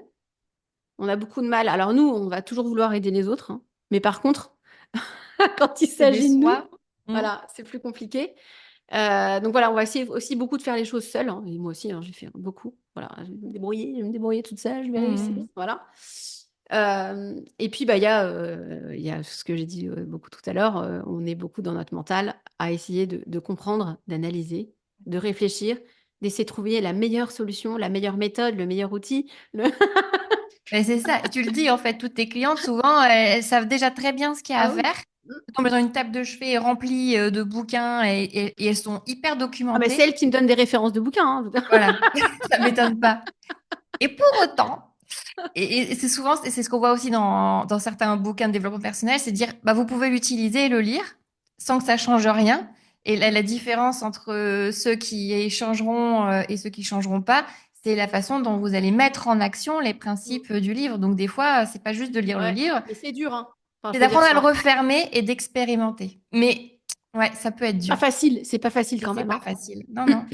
Speaker 2: On a beaucoup de mal. Alors nous, on va toujours vouloir aider les autres, hein. Mais par contre, quand il
Speaker 1: Aider
Speaker 2: s'agit de nous,
Speaker 1: soi. Hmm.
Speaker 2: voilà, c'est plus compliqué. Donc voilà, on va essayer aussi beaucoup de faire les choses seules, hein. Et moi aussi, hein, j'ai fait beaucoup. Voilà, je vais me débrouiller toute seule, je vais réussir.
Speaker 1: Hmm.
Speaker 2: Voilà. Et puis, bah, il y a ce que j'ai dit beaucoup tout à l'heure. On est beaucoup dans notre mental à essayer de comprendre, d'analyser, de réfléchir, d'essayer de trouver la meilleure solution, la meilleure méthode, le meilleur outil.
Speaker 1: Mais c'est ça. Et tu le dis, en fait, toutes tes clientes, souvent, elles savent déjà très bien ce qu'il y a à
Speaker 2: Ah oui.
Speaker 1: faire. Elles tombent dans une table de chevet remplie de bouquins et elles sont hyper
Speaker 2: Ah bah, c'est
Speaker 1: documentées.
Speaker 2: elle qui me donne des références de bouquins, hein.
Speaker 1: Voilà, ça m'étonne pas. Et pour autant, et c'est souvent, c'est ce qu'on voit aussi dans certains bouquins de développement personnel, c'est de dire, bah, vous pouvez l'utiliser et le lire sans que ça change rien. Et la différence entre ceux qui changeront et ceux qui changeront pas, c'est la façon dont vous allez mettre en action les
Speaker 2: Mm.
Speaker 1: principes du livre. Donc des fois, c'est pas juste de lire le
Speaker 2: Ouais,
Speaker 1: livre,
Speaker 2: mais c'est dur, hein. Enfin,
Speaker 1: c'est
Speaker 2: faut dire
Speaker 1: d'apprendre à le
Speaker 2: ça.
Speaker 1: refermer et d'expérimenter. Mais ouais, ça peut être
Speaker 2: Pas
Speaker 1: dur.
Speaker 2: facile, c'est pas facile
Speaker 1: Et
Speaker 2: quand
Speaker 1: c'est
Speaker 2: même,
Speaker 1: pas
Speaker 2: hein.
Speaker 1: facile. Non, non.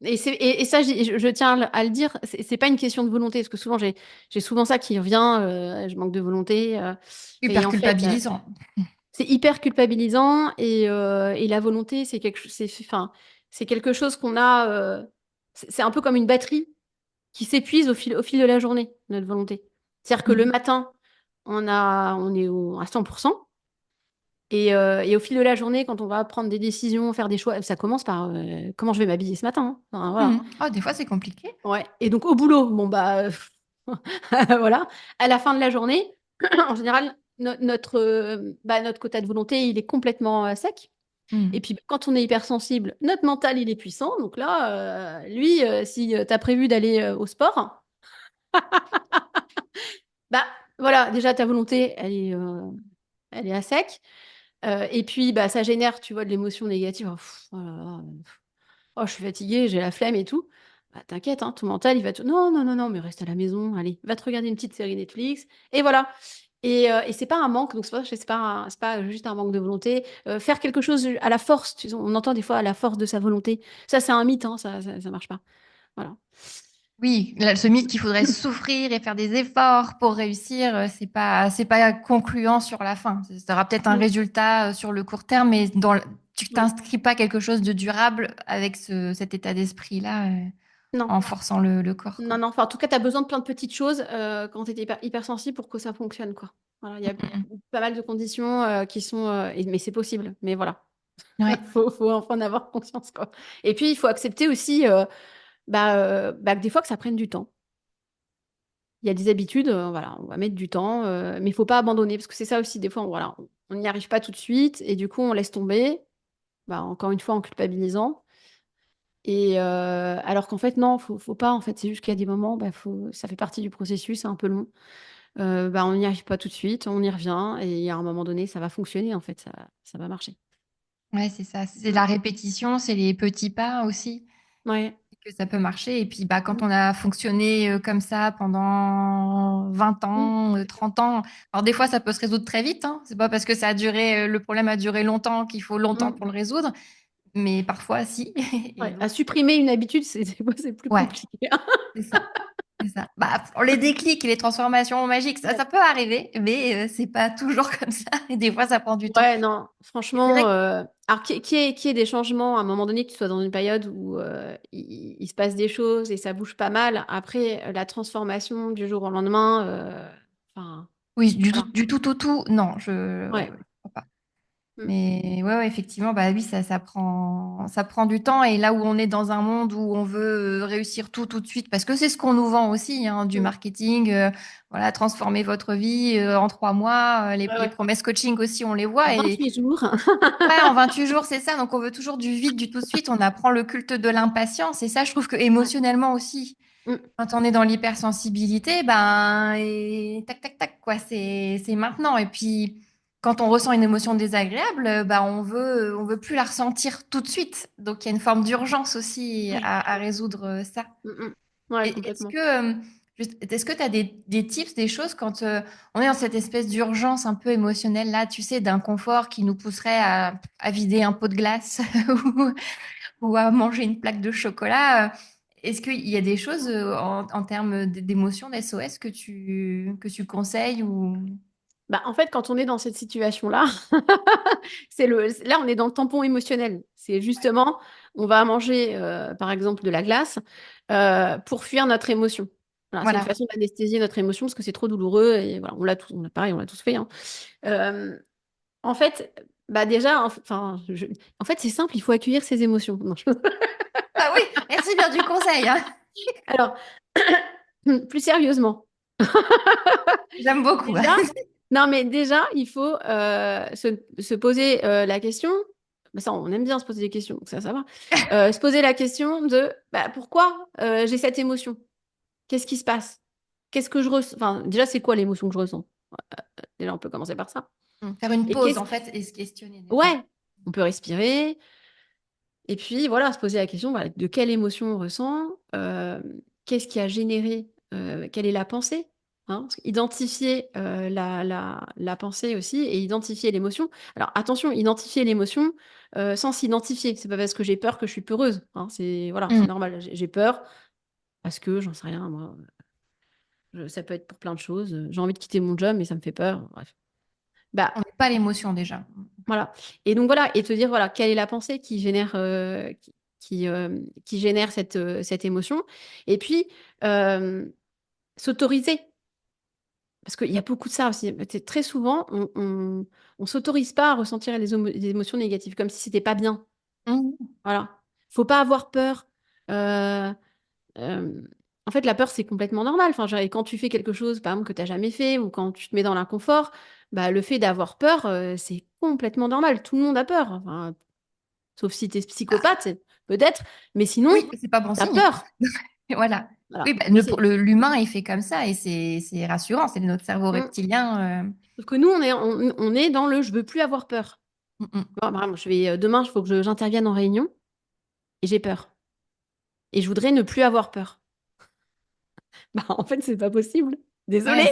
Speaker 2: Et ça, je tiens à le dire, c'est pas une question de volonté, parce que souvent j'ai souvent ça qui revient, je manque de volonté, et
Speaker 1: Hyper
Speaker 2: en fait,
Speaker 1: culpabilisant.
Speaker 2: c'est hyper culpabilisant, et la volonté, enfin, c'est quelque chose qu'on a, c'est un peu comme une batterie qui s'épuise au fil de la journée, notre volonté. C'est-à-dire que le
Speaker 1: Mm.
Speaker 2: matin, on est à 100%. Et au fil de la journée, quand on va prendre des décisions, faire des choix, ça commence par comment je vais m'habiller ce matin, hein. Enfin, voilà.
Speaker 1: Mm. Oh, des fois, c'est compliqué.
Speaker 2: Ouais. Et donc au boulot, bon bah voilà. À la fin de la journée, en général, notre quota de volonté, il est complètement sec. Et
Speaker 1: Mm.
Speaker 2: puis quand on est hypersensible, notre mental, il est puissant. Donc là, lui, si tu as prévu d'aller au sport, bah voilà, déjà ta volonté, elle est à sec. Et puis, bah, ça génère, tu vois, de l'émotion négative. Oh, oh là là, oh, je suis fatiguée, j'ai la flemme et tout. Bah, t'inquiète, hein, ton mental, il va te... Non, non, non, non, mais reste à la maison, allez, va te regarder une petite série Netflix. Et voilà. Et c'est pas un manque, donc c'est pas juste un manque de volonté. Faire quelque chose à la force, on entend des fois à la force de sa volonté. Ça, c'est un mythe, hein, ça marche pas. Voilà.
Speaker 1: Oui, ce mythe qu'il faudrait souffrir et faire des efforts pour réussir, c'est pas concluant sur la fin. Ça aura peut-être un
Speaker 2: Mm.
Speaker 1: résultat sur le court terme, mais tu
Speaker 2: Oui.
Speaker 1: t'inscris pas quelque chose de durable avec cet état d'esprit-là,
Speaker 2: Non.
Speaker 1: en forçant le corps, quoi.
Speaker 2: Non, non. Enfin, en tout cas, tu as besoin de plein de petites choses quand tu es hypersensible pour que ça fonctionne, quoi. Voilà, il y a
Speaker 1: Mm,
Speaker 2: pas mal de conditions qui sont... mais c'est possible. Mais voilà,
Speaker 1: mm. Ouais.
Speaker 2: faut enfin en avoir conscience, quoi. Et puis, il faut accepter aussi que des fois que ça prenne du temps. Il y a des habitudes, voilà, on va mettre du temps, mais il faut pas abandonner parce que c'est ça aussi, des fois, voilà, on n'y arrive pas tout de suite et du coup, on laisse tomber, bah, encore une fois, en culpabilisant. Et alors qu'en fait, non, faut pas. En fait, c'est juste qu'il y a des moments, bah, ça fait partie du processus, c'est un peu long. Bah, on n'y arrive pas tout de suite, on y revient et à un moment donné, ça va fonctionner, en fait, ça va marcher.
Speaker 1: Ouais, c'est ça. C'est
Speaker 2: Mm.
Speaker 1: la répétition, c'est les petits pas aussi
Speaker 2: Ouais.
Speaker 1: que ça peut marcher. Et puis, bah, quand
Speaker 2: Mm.
Speaker 1: on a fonctionné comme ça pendant 20
Speaker 2: Mm.
Speaker 1: ans, 30 ans, alors des fois, ça peut se résoudre très vite, hein. C'est pas parce que ça a duré, le problème a duré longtemps qu'il faut longtemps
Speaker 2: Mm.
Speaker 1: pour le résoudre. mais parfois, si. Et
Speaker 2: Ouais, à
Speaker 1: donc,
Speaker 2: supprimer une habitude, c'est plus
Speaker 1: ouais,
Speaker 2: compliqué.
Speaker 1: c'est ça. C'est ça. Bah, pour les déclics et les transformations magiques, ça peut arriver, mais c'est pas toujours comme ça. Et des fois, ça prend du temps.
Speaker 2: Ouais, non,
Speaker 1: C'est
Speaker 2: franchement,
Speaker 1: vrai que
Speaker 2: alors qu'il y ait des changements à un moment donné, que tu sois dans une période où il se passe des choses et ça bouge pas mal, après, la transformation du jour au lendemain, enfin,
Speaker 1: oui,
Speaker 2: voilà.
Speaker 1: du tout au tout, non, ouais,
Speaker 2: Ouais.
Speaker 1: ouais, je crois pas.
Speaker 2: Mm,
Speaker 1: Mais ouais, ouais, effectivement, bah oui, ça prend du temps. Et là où on est dans un monde où on veut réussir tout de suite, parce que c'est ce qu'on nous vend aussi, hein, du
Speaker 2: mm.
Speaker 1: marketing, voilà, transformer votre vie en 3 mois.
Speaker 2: Ouais,
Speaker 1: Les
Speaker 2: ouais.
Speaker 1: promesses coaching aussi, on les voit.
Speaker 2: En
Speaker 1: Et
Speaker 2: 28 jours.
Speaker 1: ouais, en 28 jours, c'est ça. Donc, on veut toujours du vite, du tout de suite. On apprend le culte de l'impatience. Et ça, je trouve que
Speaker 2: Ouais.
Speaker 1: émotionnellement aussi,
Speaker 2: Mm.
Speaker 1: quand on est dans l'hypersensibilité, ben, et tac, tac, tac, quoi, c'est maintenant. Et puis, quand on ressent une émotion désagréable, ben, on veut plus la ressentir tout de suite. Donc, il y a une forme d'urgence aussi
Speaker 2: Ouais.
Speaker 1: à résoudre ça.
Speaker 2: Mm, mm. Ouais,
Speaker 1: Est-ce
Speaker 2: complètement.
Speaker 1: que, est-ce que tu as des tips, des choses quand on est dans cette espèce d'urgence un peu émotionnelle là, tu sais, d'inconfort qui nous pousserait à vider un pot de glace ou, ou à manger une plaque de chocolat? Est-ce qu'il y a des choses en termes d'émotion, d'SOS que tu conseilles ou...
Speaker 2: Bah, en fait, quand on est dans cette situation-là, là, on est dans le tampon émotionnel. C'est justement, on va manger, par exemple, de la glace pour fuir notre émotion. Voilà, c'est une
Speaker 1: Voilà.
Speaker 2: façon d'anesthésier notre émotion parce que c'est trop douloureux et voilà, pareil, on l'a tous fait, hein. Euh, en fait, bah déjà, en fait, c'est simple, il faut accueillir ses émotions. Non,
Speaker 1: Ah oui, merci bien du conseil, hein.
Speaker 2: Alors, plus sérieusement,
Speaker 1: J'aime beaucoup.
Speaker 2: déjà, non, mais déjà, il faut se poser la question. Bah, ça, on aime bien se poser des questions, donc ça va. Se poser la question de bah, pourquoi j'ai cette émotion? Qu'est-ce qui se passe? Qu'est-ce que je ressens? Enfin, déjà, c'est quoi l'émotion que je ressens? Déjà, on peut commencer par ça.
Speaker 1: Faire une
Speaker 2: Et
Speaker 1: pause
Speaker 2: qu'est-ce
Speaker 1: en fait et se questionner déjà.
Speaker 2: Ouais, on peut respirer. Et puis, voilà, se poser la question voilà, de quelle émotion on ressent, qu'est-ce qui a généré, quelle est la pensée, hein, parce identifier la pensée aussi et identifier l'émotion. Alors, attention, identifier l'émotion sans s'identifier. C'est pas parce que j'ai peur que je suis peureuse, hein, voilà, c'est
Speaker 1: Mm.
Speaker 2: normal. J'ai peur parce que, j'en sais rien, moi, ça peut être pour plein de choses. J'ai envie de quitter mon job, mais ça me fait peur. Bref. Bah,
Speaker 1: On n'est pas l'émotion déjà.
Speaker 2: voilà. Et donc voilà, et te dire voilà, quelle est la pensée qui génère, qui génère cette émotion. Et puis, euh, s'autoriser. Parce qu'il y a beaucoup de ça aussi. C'est très souvent, on s'autorise pas à ressentir des émotions négatives, comme si c'était pas bien.
Speaker 1: Mm.
Speaker 2: Voilà. Faut pas avoir peur. Euh, euh, En fait, la peur, c'est complètement normal. Enfin, genre, et quand tu fais quelque chose, par exemple, que tu n'as jamais fait, ou quand tu te mets dans l'inconfort, bah, le fait d'avoir peur, c'est complètement normal. Tout le monde a peur. Enfin, sauf si tu es
Speaker 1: Ah,
Speaker 2: psychopathe, peut-être. Mais sinon,
Speaker 1: oui, c'est pas bon
Speaker 2: tu as
Speaker 1: signe.
Speaker 2: peur.
Speaker 1: Voilà. Oui,
Speaker 2: Voilà.
Speaker 1: bah,
Speaker 2: Mais c'est...
Speaker 1: l'humain est fait comme ça et c'est rassurant. C'est notre cerveau
Speaker 2: Mm.
Speaker 1: reptilien.
Speaker 2: Sauf que nous, on est dans le je veux plus avoir peur.
Speaker 1: Mm, mm.
Speaker 2: Bon, par exemple, demain, il faut que j'intervienne en réunion et j'ai peur. Et je voudrais ne plus avoir peur. Bah, en fait, c'est pas possible.
Speaker 1: Ouais,
Speaker 2: Désolée.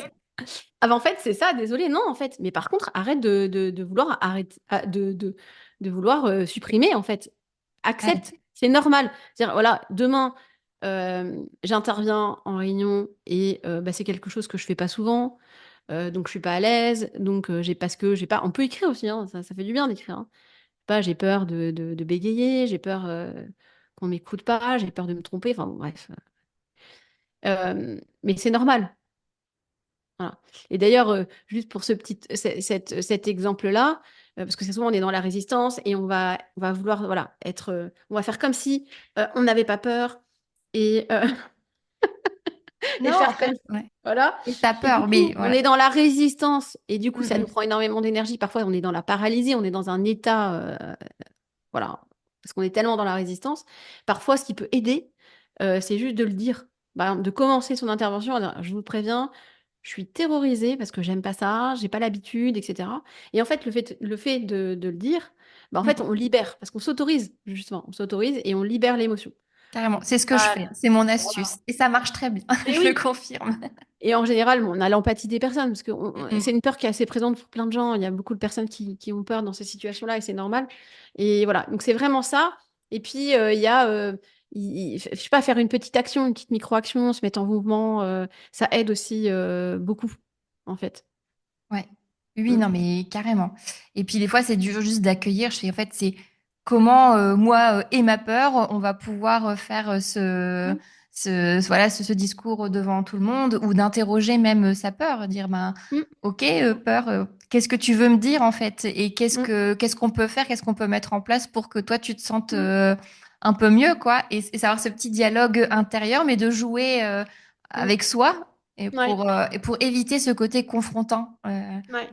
Speaker 2: Ah bah en fait, c'est ça, désolé, non, en fait. Mais par contre, arrête de vouloir de vouloir supprimer, en fait.
Speaker 1: ouais.
Speaker 2: Accepte, c'est normal. C'est-à-dire, voilà, demain, j'interviens en réunion et bah, c'est quelque chose que je fais pas souvent. Donc je suis pas à l'aise. Donc parce que j'ai pas. On peut écrire aussi, hein, ça fait du bien d'écrire, hein. Pas, j'ai peur de bégayer, j'ai peur qu'on m'écoute pas, j'ai peur de me tromper. Enfin bon, bref. Mais c'est normal. Voilà. Et d'ailleurs, juste pour cet exemple-là, parce que c'est souvent on est dans la résistance et on va vouloir voilà, on va faire comme si on n'avait pas peur et, et
Speaker 1: Non, en
Speaker 2: faire
Speaker 1: fait,
Speaker 2: comme
Speaker 1: ouais.
Speaker 2: voilà.
Speaker 1: Et t'as
Speaker 2: Et du
Speaker 1: peur, mais
Speaker 2: coup, on
Speaker 1: voilà.
Speaker 2: est dans la résistance et du coup,
Speaker 1: Mm,
Speaker 2: ça nous
Speaker 1: mm.
Speaker 2: prend énormément d'énergie. Parfois, on est dans la paralysie, on est dans un état, voilà, parce qu'on est tellement dans la résistance. Parfois, ce qui peut aider, c'est juste de le dire. Par exemple, de commencer son intervention en disant, je vous préviens, je suis terrorisée parce que j'aime pas ça, j'ai pas l'habitude, etc. Et en fait, le fait de le dire, bah, en fait,
Speaker 1: Mm.
Speaker 2: on libère parce qu'on s'autorise, justement, on s'autorise et on libère l'émotion.
Speaker 1: carrément. C'est ce que je fais.
Speaker 2: Voilà.
Speaker 1: C'est mon astuce.
Speaker 2: Voilà.
Speaker 1: Et ça marche très bien.
Speaker 2: Et
Speaker 1: Je le
Speaker 2: oui.
Speaker 1: confirme.
Speaker 2: Et en général, bon, on a l'empathie des personnes, parce que
Speaker 1: Mhm.
Speaker 2: c'est une peur qui est assez présente pour plein de gens. Il y a beaucoup de personnes qui ont peur dans ces situations-là, et c'est normal. Et voilà, donc c'est vraiment ça. Et puis, il y a, je sais pas, faire une petite action, une petite micro-action, se mettre en mouvement, ça aide aussi beaucoup, en fait.
Speaker 1: Ouais. Oui,
Speaker 2: Mm.
Speaker 1: non, mais carrément. Et puis, des fois, c'est dur juste d'accueillir. En fait, c'est comment moi et ma peur, on va pouvoir faire
Speaker 2: Mm.
Speaker 1: voilà, ce discours devant tout le monde ou d'interroger même sa peur, dire, ben,
Speaker 2: Mm.
Speaker 1: OK, peur, qu'est-ce que tu veux me dire en fait? Et
Speaker 2: Mm.
Speaker 1: qu'est-ce qu'on peut faire, qu'est-ce qu'on peut mettre en place pour que toi, tu te sentes
Speaker 2: Mm.
Speaker 1: un peu mieux, quoi? Et savoir ce petit dialogue intérieur, mais de jouer
Speaker 2: Mm.
Speaker 1: avec soi
Speaker 2: Ouais.
Speaker 1: et pour éviter ce côté confrontant.
Speaker 2: Ouais.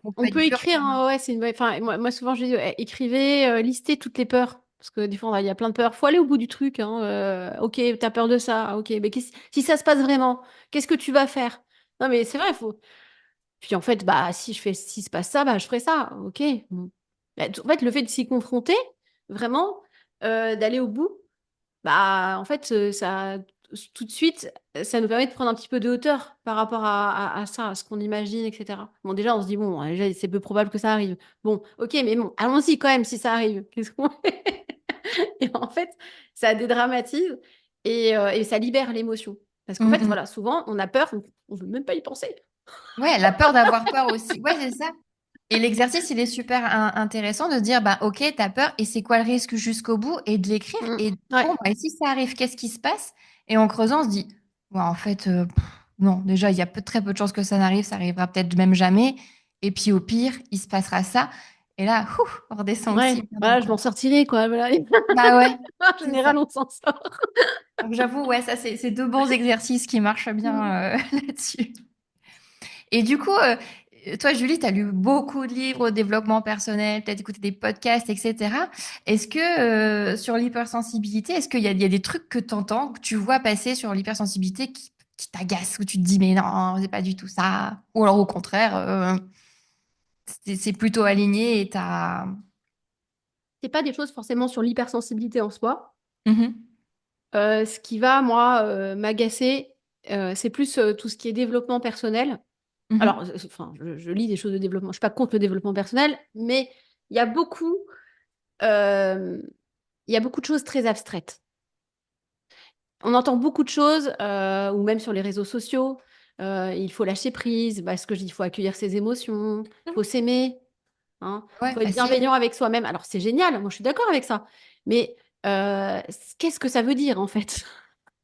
Speaker 1: On peut
Speaker 2: On
Speaker 1: être
Speaker 2: peut
Speaker 1: dur
Speaker 2: écrire,
Speaker 1: sur...
Speaker 2: hein, ouais, c'est enfin, moi, souvent, je dis, écrivez, listez toutes les peurs. Parce que des fois, il y a plein de peurs. Faut aller au bout du truc, hein. Ok, t'as peur de ça. Ah, ok, mais si ça se passe vraiment, qu'est-ce que tu vas faire? Non, mais c'est vrai, faut. Puis en fait, bah, si se passe ça, bah, je ferai ça. Ok. Bon. Bah, en fait, le fait de s'y confronter, vraiment, d'aller au bout, bah, en fait, ça, tout de suite, ça nous permet de prendre un petit peu de hauteur par rapport à ça, à ce qu'on imagine, etc. Bon, déjà, on se dit, bon, déjà, c'est peu probable que ça arrive. Bon, ok, mais bon, allons-y quand même si ça arrive. Qu'est-ce qu'on fait? Et en fait, ça dédramatise et ça libère l'émotion. Parce qu'en
Speaker 1: Mm,
Speaker 2: fait,
Speaker 1: mm.
Speaker 2: voilà, souvent, on a peur, on veut même pas y penser.
Speaker 1: Ouais, la peur d'avoir peur aussi. Ouais, c'est ça. Et l'exercice, il est super intéressant de dire, bah, OK, t'as peur, et c'est quoi le risque jusqu'au bout, et de l'écrire.
Speaker 2: Mm.
Speaker 1: Et
Speaker 2: Ouais,
Speaker 1: bon, bah, et si ça arrive, qu'est-ce qui se passe? Et en creusant, on se dit, ouais, en fait, non, déjà, il y a très peu de chances que ça n'arrive, ça arrivera peut-être même jamais. Et puis au pire, il se passera ça. Et là, on redescend aussi
Speaker 2: ouais,
Speaker 1: bien d'un
Speaker 2: voilà, je
Speaker 1: coup.
Speaker 2: m'en sortirai, quoi. Voilà.
Speaker 1: Bah ouais,
Speaker 2: En
Speaker 1: c'est ça.
Speaker 2: général, on s'en sort.
Speaker 1: Donc j'avoue, ouais, ça, c'est deux bons exercices qui marchent
Speaker 2: Mm.
Speaker 1: bien là-dessus. Et du coup, toi, Julie, tu as lu beaucoup de livres au développement personnel, peut-être écouté des podcasts, etc. Est-ce que sur l'hypersensibilité, est-ce qu'il y a des trucs que tu entends, que tu vois passer sur l'hypersensibilité qui t'agacent, où tu te dis, mais non, c'est pas du tout ça. Ou alors au contraire, c'est plutôt aligné et t'as...
Speaker 2: C'est pas des choses forcément sur l'hypersensibilité en soi.
Speaker 1: Mhm,
Speaker 2: Ce qui va, moi, m'agacer, c'est plus tout ce qui est développement personnel. Alors,
Speaker 1: mhm.
Speaker 2: enfin, je lis des choses de développement. Je suis pas contre le développement personnel, mais il y a beaucoup, euh, il y a beaucoup de choses très abstraites. On entend beaucoup de choses, ou même sur les réseaux sociaux. Il faut lâcher prise, parce que je dis, il faut accueillir ses émotions, il faut s'aimer, hein,
Speaker 1: Ouais,
Speaker 2: faut être
Speaker 1: facile.
Speaker 2: bienveillant avec soi-même. Alors, c'est génial, moi je suis d'accord avec ça. Mais qu'est-ce que ça veut dire en fait,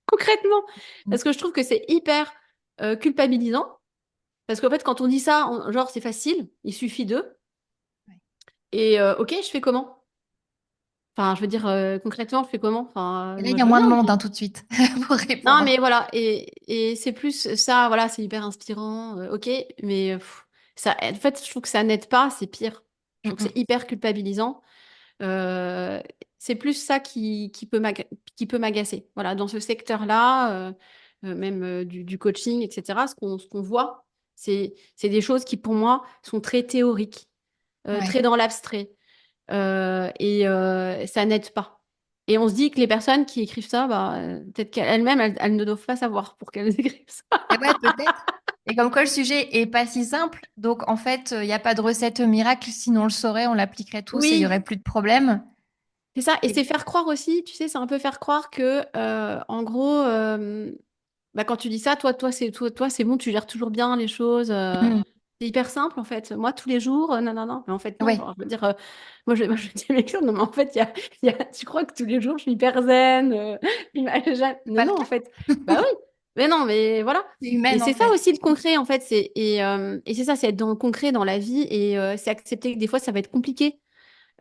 Speaker 2: concrètement? Parce que je trouve que c'est hyper culpabilisant. Parce qu'en fait, quand on dit ça, genre c'est facile, il suffit d'eux.
Speaker 1: Ouais.
Speaker 2: Et ok, je fais comment? Enfin, je veux dire, concrètement, je fais comment? Enfin,
Speaker 1: Et là, il
Speaker 2: moi
Speaker 1: y a
Speaker 2: je veux
Speaker 1: moins
Speaker 2: bien,
Speaker 1: de monde hein,
Speaker 2: hein.
Speaker 1: tout de suite pour
Speaker 2: Non,
Speaker 1: répondre.
Speaker 2: mais voilà, et c'est plus ça, voilà, c'est hyper inspirant, ok, mais ça, en fait, je trouve que ça n'aide pas, c'est pire. Je trouve que c'est
Speaker 1: Mhm.
Speaker 2: hyper culpabilisant. Euh, c'est plus ça qui peut m'agacer. Voilà, dans ce secteur-là, même du coaching, etc., ce qu'on voit, c'est des choses qui, pour moi, sont très théoriques,
Speaker 1: Ouais.
Speaker 2: très dans l'abstrait, et ça n'aide pas. Et on se dit que les personnes qui écrivent ça, bah, peut-être qu'elles-mêmes, elles ne doivent pas savoir pour qu'elles écrivent ça.
Speaker 1: Et ouais, peut-être. Et comme quoi le sujet est pas si simple, donc en fait, il n'y a pas de recette miracle. Sinon, on le saurait, on l'appliquerait tous et il y
Speaker 2: Oui,
Speaker 1: aurait plus de problème.
Speaker 2: c'est ça. Et
Speaker 1: Et...
Speaker 2: c'est faire croire aussi, tu sais, c'est un peu faire croire que, en gros, bah, quand tu dis ça, toi, c'est bon, tu gères toujours bien les choses.
Speaker 1: Mhm.
Speaker 2: C'est hyper simple, en fait. Moi, tous les jours, non, non, non. Mais en fait, non.
Speaker 1: Ouais,
Speaker 2: Genre, je veux dire, moi, je dis à mes clients, non, mais en fait, tu crois que tous les jours, je suis hyper zen.
Speaker 1: c'est
Speaker 2: Non,
Speaker 1: pas le
Speaker 2: non, en
Speaker 1: cas.
Speaker 2: fait. Bah oui. Mais non, mais voilà.
Speaker 1: C'est
Speaker 2: Et
Speaker 1: humaine en
Speaker 2: c'est ça
Speaker 1: fait.
Speaker 2: aussi le concret, en fait. Et c'est ça, c'est être dans le concret, dans la vie. Et c'est accepter que des fois, ça va être compliqué.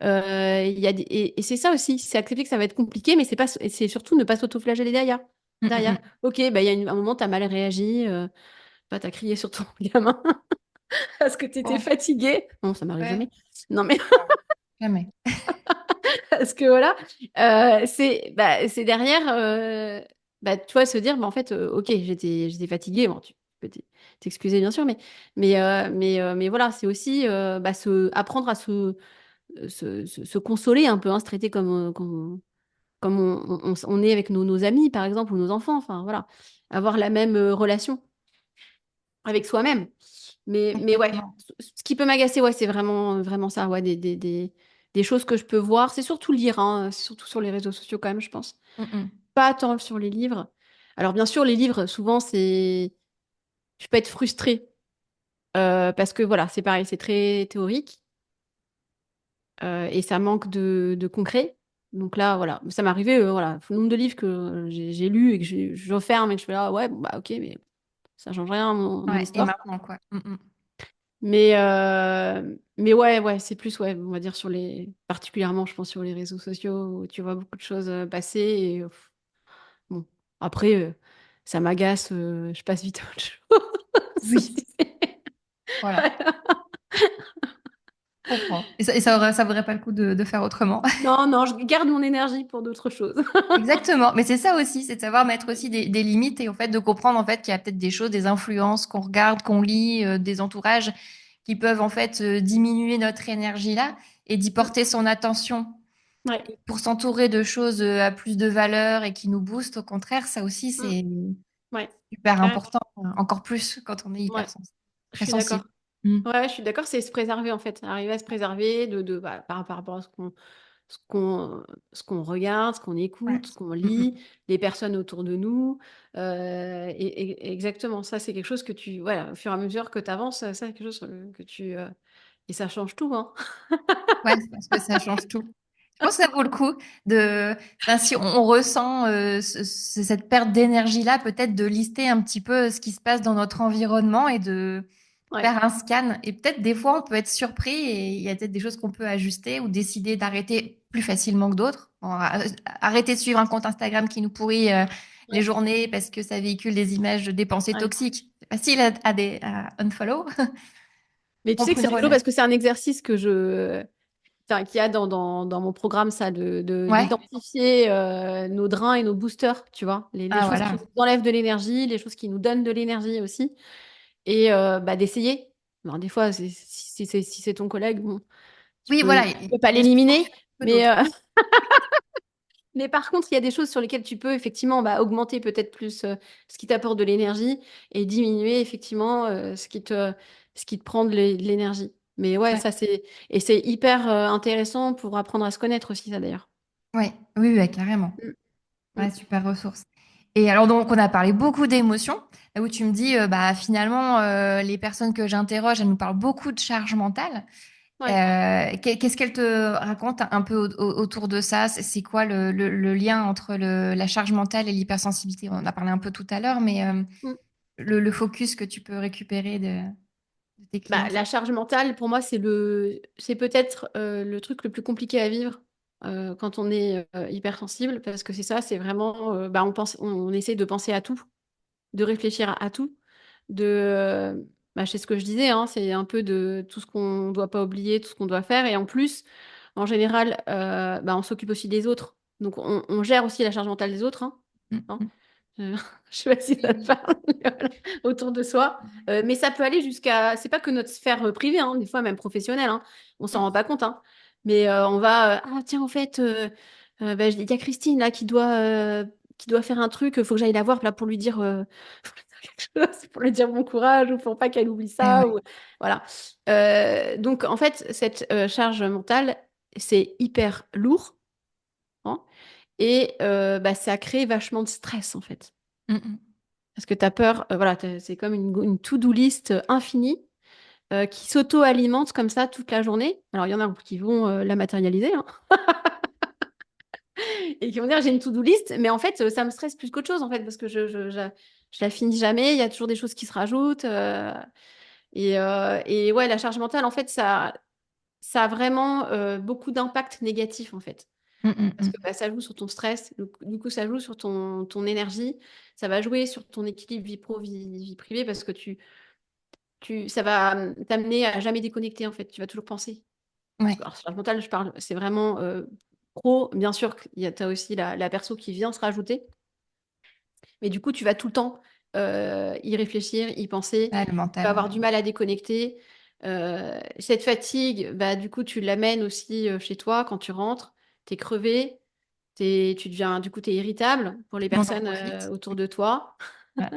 Speaker 2: Et c'est ça aussi, c'est accepter que ça va être compliqué, mais c'est surtout ne pas s'auto-flageller derrière.
Speaker 1: Mm, mm,
Speaker 2: Derrière.
Speaker 1: mm.
Speaker 2: Ok, bah, il y a un moment, tu as mal réagi, bah, tu as crié sur ton gamin parce que tu étais
Speaker 1: Bon,
Speaker 2: fatigué. Non, ça m'arrive
Speaker 1: ouais,
Speaker 2: jamais. Non, mais
Speaker 1: bon, jamais.
Speaker 2: parce que voilà, c'est derrière, bah, tu vois, se dire, bah, en fait, ok, j'étais fatiguée. Bon, tu peux t'excuser, bien sûr, mais voilà, c'est aussi bah, apprendre à se consoler un peu, hein, se traiter comme on est avec nos amis, par exemple, ou nos enfants. Enfin, voilà. Avoir la même relation avec soi-même. Mais ouais,
Speaker 1: Exactement.
Speaker 2: ce qui peut m'agacer, ouais, c'est vraiment ça. Ouais, des choses que je peux voir. C'est surtout lire, hein, c'est surtout sur les réseaux sociaux, quand même, je pense.
Speaker 1: Mm,
Speaker 2: Pas tant sur les livres. Alors, bien sûr, les livres, souvent, c'est. Je peux être frustrée. Parce que voilà, c'est pareil, c'est très théorique. Et ça manque de concret. Donc là, voilà, ça m'est arrivé, voilà, le nombre de livres que j'ai lus et que je referme et que je fais là, ouais, bon, bah ok, mais ça change rien à mon
Speaker 1: Ouais, et
Speaker 2: histoire.
Speaker 1: maintenant, quoi.
Speaker 2: Mais ouais, ouais, c'est plus, ouais, on va dire sur particulièrement, je pense, sur les réseaux sociaux où tu vois beaucoup de choses passer et bon, après, ça m'agace, je passe vite à autre chose.
Speaker 1: Oui, voilà, je comprends. Ça vaudrait pas le coup de faire autrement.
Speaker 2: Non, non, je garde mon énergie pour d'autres choses.
Speaker 1: Exactement, mais c'est ça aussi, c'est de savoir mettre aussi des limites et en fait de comprendre en fait qu'il y a peut-être des choses, des influences qu'on regarde, qu'on lit, des entourages qui peuvent en fait diminuer notre énergie là et d'y
Speaker 2: Mm.
Speaker 1: porter son attention
Speaker 2: Ouais.
Speaker 1: pour s'entourer de choses à plus de valeur et qui nous boostent. Au contraire, ça aussi
Speaker 2: Mm.
Speaker 1: c'est
Speaker 2: Ouais.
Speaker 1: super
Speaker 2: Carrément.
Speaker 1: important, encore plus quand on est
Speaker 2: Ouais. Je
Speaker 1: très
Speaker 2: suis d'accord.
Speaker 1: sensible. Mm.
Speaker 2: Ouais, je suis d'accord, c'est se préserver en fait, arriver à se préserver bah, par rapport à ce qu'on, ce qu'on regarde, ce qu'on
Speaker 1: Ouais.
Speaker 2: écoute, ce qu'on
Speaker 1: Mm,
Speaker 2: lit, les personnes autour de nous. Et exactement, ça c'est quelque chose que voilà, au fur et à mesure que tu avances, ça c'est quelque chose que et ça change tout, hein.
Speaker 1: Ouais, parce que ça change tout. Je pense que ça vaut le coup enfin, si on ressent cette perte d'énergie-là, peut-être de lister un petit peu ce qui se passe dans notre environnement et de
Speaker 2: Ouais,
Speaker 1: faire un scan. Et peut-être des fois, on peut être surpris et il y a peut-être des choses qu'on peut ajuster ou décider d'arrêter plus facilement que d'autres. Bon, arrêter de suivre un compte Instagram qui nous pourrit les
Speaker 2: ouais,
Speaker 1: journées parce que ça véhicule des images des pensées
Speaker 2: ouais.
Speaker 1: toxiques. C'est facile à unfollow.
Speaker 2: Mais tu sais
Speaker 1: Prendre
Speaker 2: que
Speaker 1: une
Speaker 2: c'est rigolo
Speaker 1: relève.
Speaker 2: parce que c'est un exercice enfin, qu'il y a dans mon programme, ça,
Speaker 1: Ouais.
Speaker 2: d'identifier nos drains et nos boosters, tu vois, les
Speaker 1: Ah,
Speaker 2: choses qui
Speaker 1: voilà.
Speaker 2: nous enlèvent de l'énergie, les choses qui nous donnent de l'énergie aussi, et bah, d'essayer. Alors, des fois, si c'est ton collègue, bon, tu
Speaker 1: Oui,
Speaker 2: peux,
Speaker 1: voilà.
Speaker 2: tu peux pas
Speaker 1: Il y a ce qui
Speaker 2: l'éliminer,
Speaker 1: fonctionne que
Speaker 2: mais,
Speaker 1: d'autres.
Speaker 2: mais par contre, il y a des choses sur lesquelles tu peux effectivement bah, augmenter peut-être plus ce qui t'apporte de l'énergie et diminuer effectivement ce qui te prend de l'énergie. Mais ouais,
Speaker 1: Ouais.
Speaker 2: et c'est hyper intéressant pour apprendre à se connaître aussi, ça d'ailleurs.
Speaker 1: Ouais. Oui, oui, ouais, carrément.
Speaker 2: Mm,
Speaker 1: Ouais,
Speaker 2: mm.
Speaker 1: super ressource. Et alors, donc, on a parlé beaucoup d'émotions, là où tu me dis, bah, finalement, les personnes que j'interroge, elles nous parlent beaucoup de charge mentale.
Speaker 2: Ouais.
Speaker 1: Qu'est-ce qu'elles te racontent un peu autour de ça? C'est quoi le lien entre la charge mentale et l'hypersensibilité? On en a parlé un peu tout à l'heure, mais
Speaker 2: Mm.
Speaker 1: le focus que tu peux récupérer de tes
Speaker 2: Bah,
Speaker 1: clientes.
Speaker 2: la charge mentale, pour moi, c'est peut-être le truc le plus compliqué à vivre quand on est hypersensible, parce que c'est ça, c'est vraiment, bah, on essaie de penser à tout, de réfléchir à tout, bah, c'est ce que je disais, hein, c'est un peu de tout ce qu'on doit pas oublier, tout ce qu'on doit faire, et en plus, en général, bah, on s'occupe aussi des autres, donc on gère aussi la charge mentale des autres, hein.
Speaker 1: Mm,
Speaker 2: Hein.
Speaker 1: mm.
Speaker 2: Je sais pas si
Speaker 1: Oui,
Speaker 2: ça te
Speaker 1: oui.
Speaker 2: parle, mais voilà, autour de soi. Mais ça peut aller c'est pas que notre sphère privée, hein, des fois même professionnelle, hein, on s'en rend
Speaker 1: Mm.
Speaker 2: pas compte, hein. Mais on va, ah tiens, en fait, bah, il y a Christine là qui doit faire un truc, faut que j'aille la voir là pour lui dire, faut lui dire quelque chose, pour lui dire bon courage ou pour pas qu'elle oublie
Speaker 1: Eh
Speaker 2: ça,
Speaker 1: ouais.
Speaker 2: ou voilà. Donc en fait, cette charge mentale, c'est hyper lourd, hein, et bah, ça crée vachement de stress en fait.
Speaker 1: Mm, mm.
Speaker 2: Parce que tu as peur, voilà, c'est comme une to-do list infinie qui s'auto-alimente comme ça toute la journée. Alors, il y en a qui vont la matérialiser, hein, et qui vont dire j'ai une to-do list, mais en fait, ça me stresse plus qu'autre chose, en fait, parce que je la finis jamais, il y a toujours des choses qui se rajoutent. Et ouais, la charge mentale, en fait, ça a vraiment beaucoup d'impact négatif, en fait.
Speaker 1: Mm, mm,
Speaker 2: Parce que
Speaker 1: mm.
Speaker 2: bah, ça joue sur ton stress, du coup, ça joue sur ton énergie, ça va jouer sur ton équilibre vie pro, vie privée, parce que ça va t'amener à jamais déconnecter, en fait. Tu vas toujours penser.
Speaker 1: Ouais.
Speaker 2: Alors, charge mentale, je parle, c'est vraiment pro. Bien sûr, tu as aussi la perso qui vient se rajouter. Mais du coup, tu vas tout le temps y réfléchir, y penser.
Speaker 1: Ah, le
Speaker 2: Tu vas
Speaker 1: mental,
Speaker 2: avoir du mal à déconnecter. Cette fatigue, bah, du coup, tu l'amènes aussi chez toi quand tu rentres. Tu es crevé. Tu deviens, du coup, t'es irritable pour les
Speaker 1: On
Speaker 2: personnes
Speaker 1: t'en vite.
Speaker 2: autour de toi.
Speaker 1: Ouais.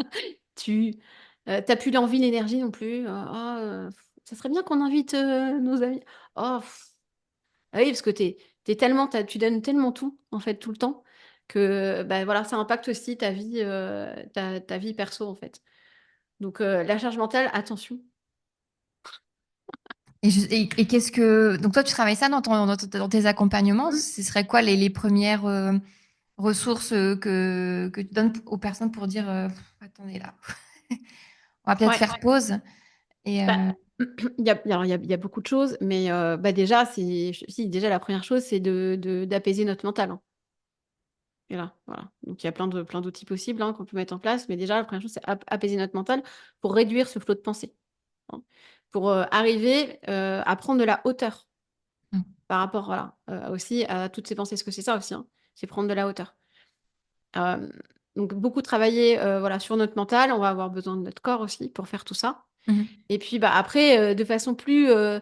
Speaker 2: Tu t'as plus l'envie, l'énergie non plus. Ça serait bien qu'on invite nos amis. Oh, ah oui, parce que tu donnes tellement tout, en fait, tout le temps, que bah, voilà, ça impacte aussi ta vie perso, en fait. Donc, la charge mentale, attention.
Speaker 1: Et qu'est-ce que... Donc toi, tu travailles ça dans tes accompagnements.
Speaker 2: Mm.
Speaker 1: Ce serait quoi les premières ressources que tu donnes aux personnes pour dire, attendez là, on va peut-être
Speaker 2: Ouais.
Speaker 1: faire pause. Et
Speaker 2: Bah, il y a beaucoup de choses, mais bah déjà, si, déjà, la première chose, c'est d'apaiser notre mental, hein. Et là, voilà. Donc, il y a plein d'outils possibles qu'on peut mettre en place, mais déjà, la première chose, c'est apaiser notre mental pour réduire ce flot de pensée, hein. Pour arriver à prendre de la hauteur
Speaker 1: Mm.
Speaker 2: par rapport, voilà, aussi à toutes ces pensées. Parce que c'est ça aussi, hein, c'est prendre de la hauteur. Euh, donc, beaucoup travailler voilà, sur notre mental. On va avoir besoin de notre corps aussi pour faire tout ça.
Speaker 1: Mhm.
Speaker 2: Et puis, bah, après, de façon parce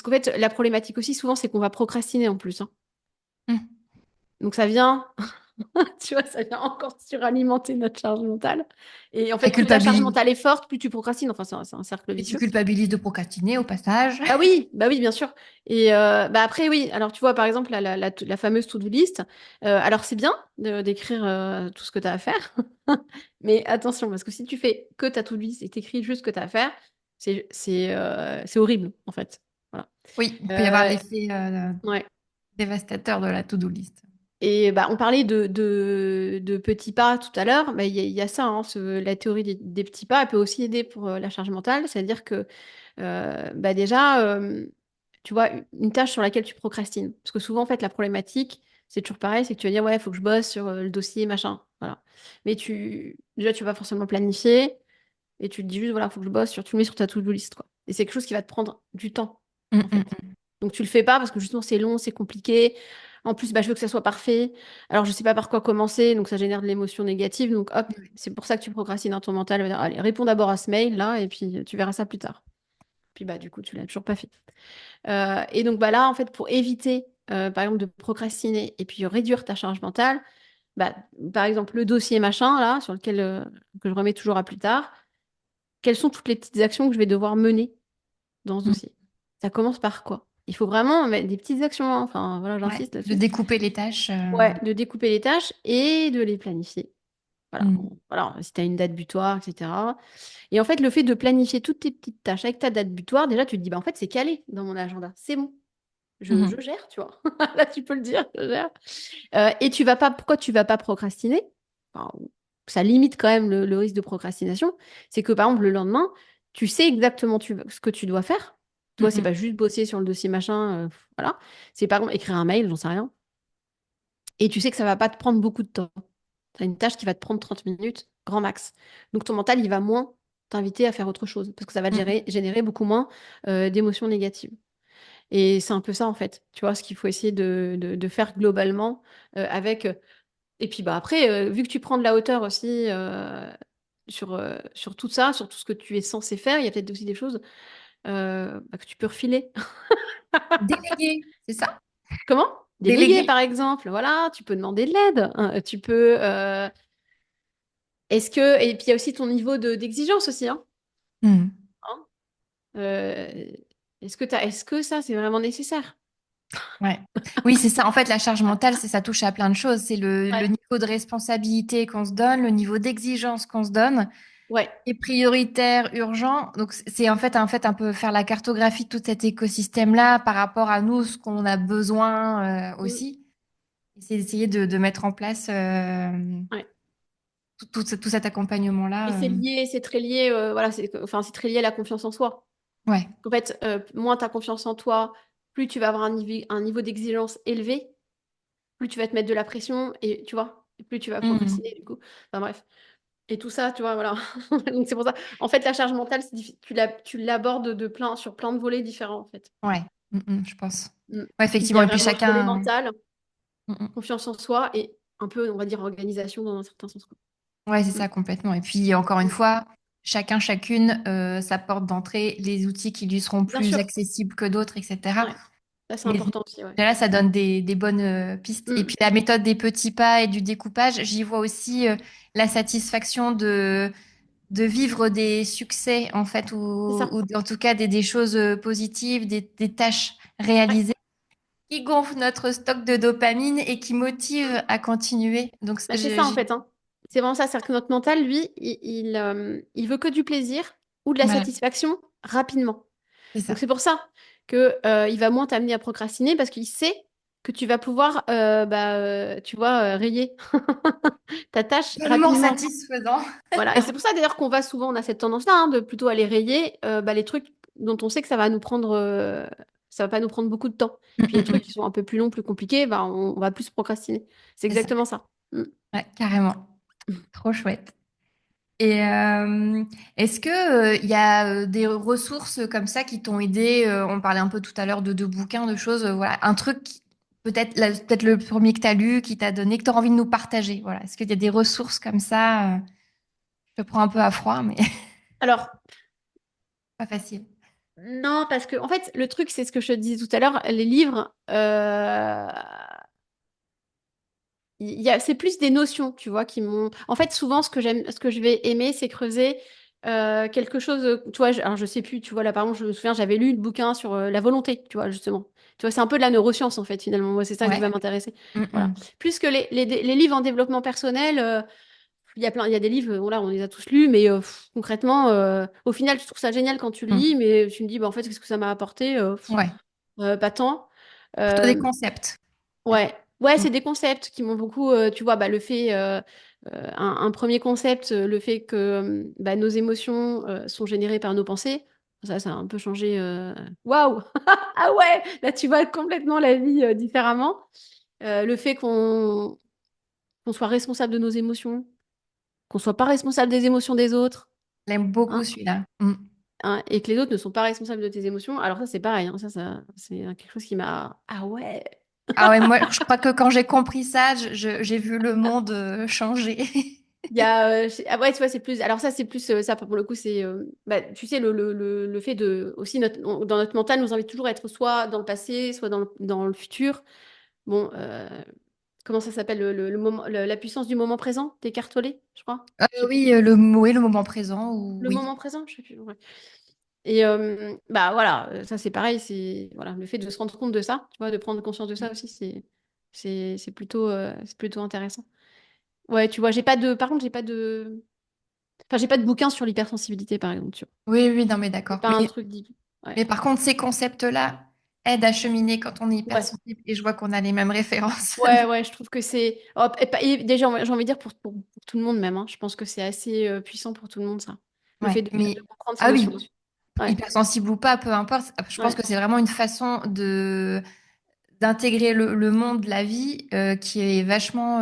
Speaker 2: qu'en fait, la problématique aussi, souvent, c'est qu'on va procrastiner en plus, hein.
Speaker 1: Mm.
Speaker 2: Donc, ça vient, tu vois, ça vient encore suralimenter notre charge mentale. Et en
Speaker 1: Et
Speaker 2: fait, plus la charge
Speaker 1: culpabilise.
Speaker 2: mentale est forte, plus tu procrastines. Enfin, c'est un cercle
Speaker 1: Et tu
Speaker 2: vicieux.
Speaker 1: culpabilises de procrastiner au passage.
Speaker 2: Bah oui, bien sûr. Et bah après, oui. Alors, tu vois, par exemple, la fameuse to-do list. Alors, c'est bien d'écrire tout ce que tu as à faire. Mais attention, parce que si tu fais que ta to-do list et t'écris juste ce que tu as à faire, c'est horrible, en fait. Voilà.
Speaker 1: Oui, il peut y avoir
Speaker 2: Euh,
Speaker 1: l'effet
Speaker 2: ouais.
Speaker 1: dévastateur de la to-do list.
Speaker 2: Et bah, on parlait de petits pas tout à l'heure. Bah, il y a ça, hein, la théorie des petits pas, elle peut aussi aider pour la charge mentale. C'est-à-dire que bah, déjà, tu vois, une tâche sur laquelle tu procrastines. Parce que souvent, en fait, la problématique, c'est toujours pareil, c'est que tu vas dire, ouais, il faut que je bosse sur le dossier, machin. Voilà. Mais déjà, tu vas pas forcément planifier et tu te dis juste, voilà, il faut que je bosse sur, tu le mets sur ta to-do list, quoi. Et c'est quelque chose qui va te prendre du temps,
Speaker 1: Mm,
Speaker 2: en fait.
Speaker 1: mm,
Speaker 2: Donc, tu le fais pas parce que justement, c'est long, c'est compliqué. En plus, bah, je veux que ça soit parfait. Alors, je sais pas par quoi commencer, donc ça génère de l'émotion négative. Donc, hop,
Speaker 1: mm.
Speaker 2: c'est pour ça que tu procrastines dans ton mental. Va dire, allez, réponds d'abord à ce mail-là et puis tu verras ça plus tard. Puis, bah, du coup, tu l'as toujours pas fait. Et donc bah là, en fait, pour éviter, par exemple, de procrastiner et puis réduire ta charge mentale, bah, par exemple, le dossier machin, là, sur lequel que je remets toujours à plus tard, quelles sont toutes les petites actions que je vais devoir mener dans ce
Speaker 1: Mm.
Speaker 2: dossier? Ça commence par quoi? Il faut vraiment mettre des petites actions, hein. Enfin, voilà,
Speaker 1: Ouais,
Speaker 2: j'insiste
Speaker 1: de
Speaker 2: là-dessus.
Speaker 1: découper les tâches.
Speaker 2: Ouais, de découper les tâches et de les planifier. Voilà.
Speaker 1: Mm.
Speaker 2: Voilà, si tu as une date butoir, etc. Et en fait, le fait de planifier toutes tes petites tâches avec ta date butoir, déjà, tu te dis, bah, en fait, c'est calé dans mon agenda. C'est bon. Je
Speaker 1: Mhm.
Speaker 2: gère, tu vois. Là, tu peux le dire, je gère. Et pourquoi tu vas pas procrastiner? Enfin, ça limite quand même le risque de procrastination. C'est que, par exemple, le lendemain, tu sais exactement ce que tu dois faire. Tu vois, c'est
Speaker 1: Mm,
Speaker 2: pas juste bosser sur le dossier machin, voilà. C'est par exemple écrire un mail, j'en sais rien. Et tu sais que ça va pas te prendre beaucoup de temps. Tu as une tâche qui va te prendre 30 minutes, grand max. Donc ton mental, il va moins t'inviter à faire autre chose parce que ça va te
Speaker 1: mm, mm.
Speaker 2: générer beaucoup moins d'émotions négatives. Et c'est un peu ça, en fait, tu vois, ce qu'il faut essayer de faire globalement avec... Et puis bah, après, vu que tu prends de la hauteur aussi sur tout ça, sur tout ce que tu es censé faire, il y a peut-être aussi des choses bah, que tu peux refiler.
Speaker 1: Déléguer, c'est ça?
Speaker 2: Comment? Déléguer,
Speaker 1: Déléguer.
Speaker 2: par exemple. Voilà, tu peux demander de l'aide, hein. Tu peux... Est-ce que... Et puis il y a aussi ton niveau d'exigence aussi, hein.
Speaker 1: Mm.
Speaker 2: Hein. Euh, est-ce que ça, c'est vraiment nécessaire?
Speaker 1: Ouais. Oui, c'est ça. En fait, la charge mentale, ça touche à plein de choses. C'est le
Speaker 2: Ouais.
Speaker 1: niveau de responsabilité qu'on se donne, le niveau d'exigence qu'on se donne,
Speaker 2: Ouais.
Speaker 1: et prioritaire, urgent. Donc, c'est en fait un peu faire la cartographie de tout cet écosystème-là par rapport à nous, ce qu'on a besoin
Speaker 2: Mm.
Speaker 1: aussi. Et c'est d'essayer de mettre en place
Speaker 2: Ouais.
Speaker 1: tout cet
Speaker 2: Et
Speaker 1: accompagnement-là.
Speaker 2: c'est très lié, voilà, enfin, c'est très lié à la confiance en soi.
Speaker 1: Ouais.
Speaker 2: En fait, moins tu as confiance en toi, plus tu vas avoir un niveau d'exigence élevé, plus tu vas te mettre de la pression et tu vois, et plus tu vas
Speaker 1: Mm.
Speaker 2: procrastiner du coup. Enfin bref. Et tout ça, tu vois, voilà. Donc c'est pour ça. En fait, la charge mentale, tu l'abordes sur plein de volets différents, en fait.
Speaker 1: Ouais. Je pense.
Speaker 2: Mm.
Speaker 1: Ouais,
Speaker 2: Il
Speaker 1: effectivement.
Speaker 2: y a
Speaker 1: Et puis
Speaker 2: vraiment le volet
Speaker 1: chacun.
Speaker 2: mental,
Speaker 1: Mm.
Speaker 2: confiance en soi et un peu, on va dire, organisation dans un certain sens, quoi.
Speaker 1: Ouais, c'est
Speaker 2: Mm.
Speaker 1: ça complètement. Et puis encore une
Speaker 2: Mm.
Speaker 1: fois, chacun, chacune, sa porte d'entrée, les outils qui lui seront
Speaker 2: Bien
Speaker 1: plus
Speaker 2: sûr.
Speaker 1: accessibles que d'autres, etc.
Speaker 2: Ouais. Ça, c'est
Speaker 1: Mais
Speaker 2: important aussi, ouais.
Speaker 1: déjà, ça donne des bonnes pistes. Et
Speaker 2: Mm.
Speaker 1: puis la méthode des petits pas et du découpage, j'y vois aussi la satisfaction de vivre des succès, en fait,
Speaker 2: C'est ça.
Speaker 1: ou en tout cas des choses positives, des tâches
Speaker 2: Ouais.
Speaker 1: réalisées qui gonflent notre stock de dopamine et qui motivent à continuer. Donc,
Speaker 2: Bah, c'est ça en fait, hein. C'est vraiment ça, c'est-à-dire que notre mental, lui, il veut que du plaisir ou de la
Speaker 1: voilà,
Speaker 2: satisfaction rapidement.
Speaker 1: c'est
Speaker 2: Donc
Speaker 1: ça.
Speaker 2: c'est pour ça que il va moins t'amener à procrastiner parce qu'il sait que tu vas pouvoir, tu vois, rayer ta tâche
Speaker 1: Tellement
Speaker 2: rapidement.
Speaker 1: satisfaisant.
Speaker 2: Voilà. Et c'est pour ça d'ailleurs qu'on va souvent, on a cette tendance-là, hein, de plutôt aller rayer les trucs dont on sait que ça va pas nous prendre beaucoup de temps. Puis les trucs qui sont un peu plus longs, plus compliqués, bah, on va plus procrastiner. C'est
Speaker 1: C'est ça.
Speaker 2: exactement ça. Mm.
Speaker 1: Ouais, carrément. Trop chouette. Et est-ce que il y a des ressources comme ça qui t'ont aidé? On parlait un peu tout à l'heure de bouquins, de choses. Voilà, un truc, peut-être le premier que tu as lu, qui t'a donné, que tu as envie de nous partager. Voilà. Est-ce qu'il y a des ressources comme ça? Je te prends un peu à froid, mais
Speaker 2: Alors,
Speaker 1: pas facile.
Speaker 2: non, parce que en fait, le truc, c'est ce que je te disais tout à l'heure, les livres, c'est plus des notions, tu vois, qui m'ont. En fait, souvent, ce que je vais aimer, c'est creuser quelque chose. Tu vois, alors je sais plus, tu vois, là, par exemple, je me souviens, j'avais lu le bouquin sur la volonté, tu vois, justement. Tu vois, c'est un peu de la neuroscience, en fait, finalement. Moi, c'est ça qui
Speaker 1: Ouais.
Speaker 2: va m'intéresser.
Speaker 1: Mm,
Speaker 2: Voilà.
Speaker 1: mm.
Speaker 2: Plus que les livres en développement personnel, il y a des livres, voilà, on les a tous lus, mais concrètement, au final, tu trouves ça génial quand tu le lis,
Speaker 1: Mm.
Speaker 2: mais tu me dis, bah, en fait, qu'est-ce que ça m'a apporté?
Speaker 1: Ouais.
Speaker 2: Pas tant.
Speaker 1: Plutôt des
Speaker 2: Euh,
Speaker 1: concepts.
Speaker 2: Ouais, ouais,
Speaker 1: Mm.
Speaker 2: c'est des concepts qui m'ont beaucoup, tu vois, bah, un premier concept, le fait que bah, nos émotions sont générées par nos pensées, ça a un peu changé. Waouh! Ah ouais, là tu vois complètement la vie différemment. Le fait qu'on soit responsable de nos émotions, qu'on soit pas responsable des émotions des autres,
Speaker 1: J'aime beaucoup
Speaker 2: hein,
Speaker 1: celui-là. Mm.
Speaker 2: et que les autres ne sont pas responsables de tes émotions. Alors ça c'est pareil, hein, ça c'est quelque chose qui m'a. Ah ouais!
Speaker 1: Ah ouais, moi, je crois que quand j'ai compris ça, j'ai vu le monde changer.
Speaker 2: Il y a, ah ouais, tu vois, c'est plus. Alors ça, c'est plus ça pour le coup, c'est, bah, tu sais, le fait de aussi dans notre mental, nous invite toujours à être soit dans le passé, soit dans le futur. Bon, comment ça s'appelle le moment, la puissance du moment présent, d'Eckhart Tolle, je crois. Je sais plus.
Speaker 1: Oui, oui, le moment présent, ou
Speaker 2: Le
Speaker 1: oui.
Speaker 2: moment présent, je sais plus. Ouais. Et bah voilà, ça c'est pareil, c'est voilà, le fait de se rendre compte de ça, tu vois, de prendre conscience de ça aussi, c'est plutôt intéressant. Ouais, tu vois, par contre, j'ai pas de bouquin sur l'hypersensibilité, par exemple, tu vois.
Speaker 1: Oui, oui, non, mais
Speaker 2: C'est
Speaker 1: d'accord.
Speaker 2: pas un truc dit. Ouais.
Speaker 1: Mais par contre, ces concepts-là aident à cheminer quand on est
Speaker 2: Ouais.
Speaker 1: hypersensible et je vois qu'on a les mêmes références.
Speaker 2: Ouais, ouais, je trouve que c'est. Hop, et déjà, j'ai envie de dire pour tout le monde même, hein. Je pense que c'est assez puissant pour tout le monde, ça. Le
Speaker 1: Ouais,
Speaker 2: fait de
Speaker 1: mais
Speaker 2: comprendre ses
Speaker 1: ah
Speaker 2: notions.
Speaker 1: oui,
Speaker 2: Ouais,
Speaker 1: hypersensible ou pas, peu importe. Je pense
Speaker 2: ouais,
Speaker 1: que c'est vraiment une façon de d'intégrer le monde, la vie, qui est vachement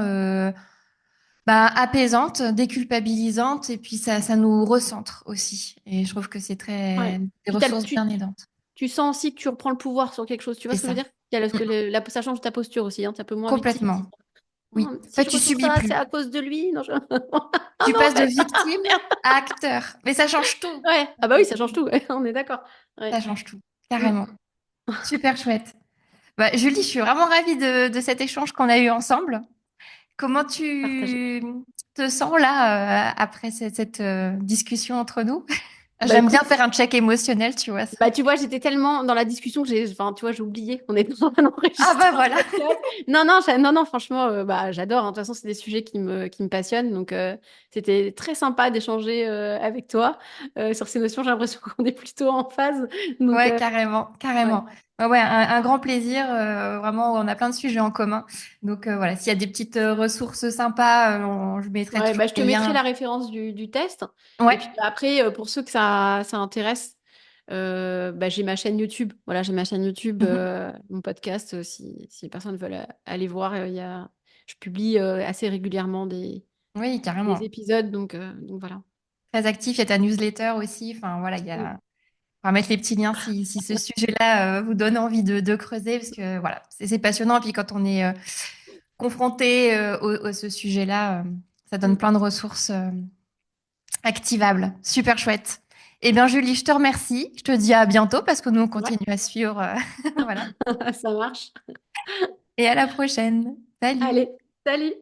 Speaker 1: apaisante, déculpabilisante, et puis ça nous recentre aussi. Et je trouve que c'est
Speaker 2: ouais.
Speaker 1: très des
Speaker 2: Puis
Speaker 1: ressources bien aidantes.
Speaker 2: tu sens aussi que tu reprends le pouvoir sur quelque chose. Tu vois
Speaker 1: C'est
Speaker 2: ce que je veux
Speaker 1: ça.
Speaker 2: dire? Il y a
Speaker 1: Mm, mm.
Speaker 2: ça change ta posture aussi, hein. T'es un peu moins victimiste.
Speaker 1: Complètement. Oui. En
Speaker 2: Si
Speaker 1: fait,
Speaker 2: je
Speaker 1: tu
Speaker 2: ressens
Speaker 1: subis
Speaker 2: ça, c'est
Speaker 1: plus.
Speaker 2: à cause de lui. Non, Ah
Speaker 1: Tu
Speaker 2: non, en
Speaker 1: passes de
Speaker 2: fait.
Speaker 1: victime
Speaker 2: Merde.
Speaker 1: à acteur. Mais ça change tout.
Speaker 2: Ouais. Ah bah oui, ça change tout. Ouais, on est d'accord. Ouais.
Speaker 1: Ça change tout.
Speaker 2: Mm.
Speaker 1: Carrément. Super chouette. Julie, je suis vraiment ravie de cet échange qu'on a eu ensemble. Comment
Speaker 2: Partagé.
Speaker 1: tu te sens là, après cette discussion entre nous?
Speaker 2: Bah
Speaker 1: J'aime bien
Speaker 2: écoute.
Speaker 1: faire un check émotionnel, tu vois ça.
Speaker 2: Bah, tu vois, j'étais tellement dans la discussion que enfin, tu vois, j'ai oublié qu'on était en train
Speaker 1: Ah
Speaker 2: d'enregistrer
Speaker 1: bah
Speaker 2: un
Speaker 1: voilà.
Speaker 2: podcast. Non, non, franchement, bah, j'adore, hein. De toute façon, c'est des sujets qui me passionnent. Donc, c'était très sympa d'échanger avec toi sur ces notions. J'ai l'impression qu'on est plutôt en phase. Donc,
Speaker 1: Ouais, carrément,
Speaker 2: ouais.
Speaker 1: carrément. Ouais, un grand plaisir. Vraiment, on a plein de sujets en commun. Donc voilà, s'il y a des petites ressources sympas, je mettrai
Speaker 2: Ouais,
Speaker 1: toujours
Speaker 2: bah, je te
Speaker 1: les
Speaker 2: mettrai
Speaker 1: liens.
Speaker 2: la référence du test. Et
Speaker 1: Ouais.
Speaker 2: puis bah, après, pour ceux que ça intéresse, bah, j'ai ma chaîne YouTube. Voilà, j'ai ma chaîne YouTube,
Speaker 1: Mhm.
Speaker 2: mon podcast. Si les personnes veulent aller voir, je publie assez régulièrement
Speaker 1: Oui,
Speaker 2: des
Speaker 1: carrément.
Speaker 2: épisodes. Donc voilà.
Speaker 1: Très actif. Il y a ta newsletter aussi. Enfin voilà,
Speaker 2: Mm.
Speaker 1: on va mettre les petits liens si ce sujet-là vous donne envie de creuser, parce que voilà, c'est passionnant. Et puis quand on est confronté à ce sujet-là, ça donne
Speaker 2: Mm.
Speaker 1: plein de ressources activables. Super chouette. Eh bien, Julie, je te remercie. Je te dis à bientôt parce que nous, on
Speaker 2: Ouais,
Speaker 1: continue à suivre. Voilà.
Speaker 2: ça marche.
Speaker 1: Et à la prochaine. Salut.
Speaker 2: Allez, salut!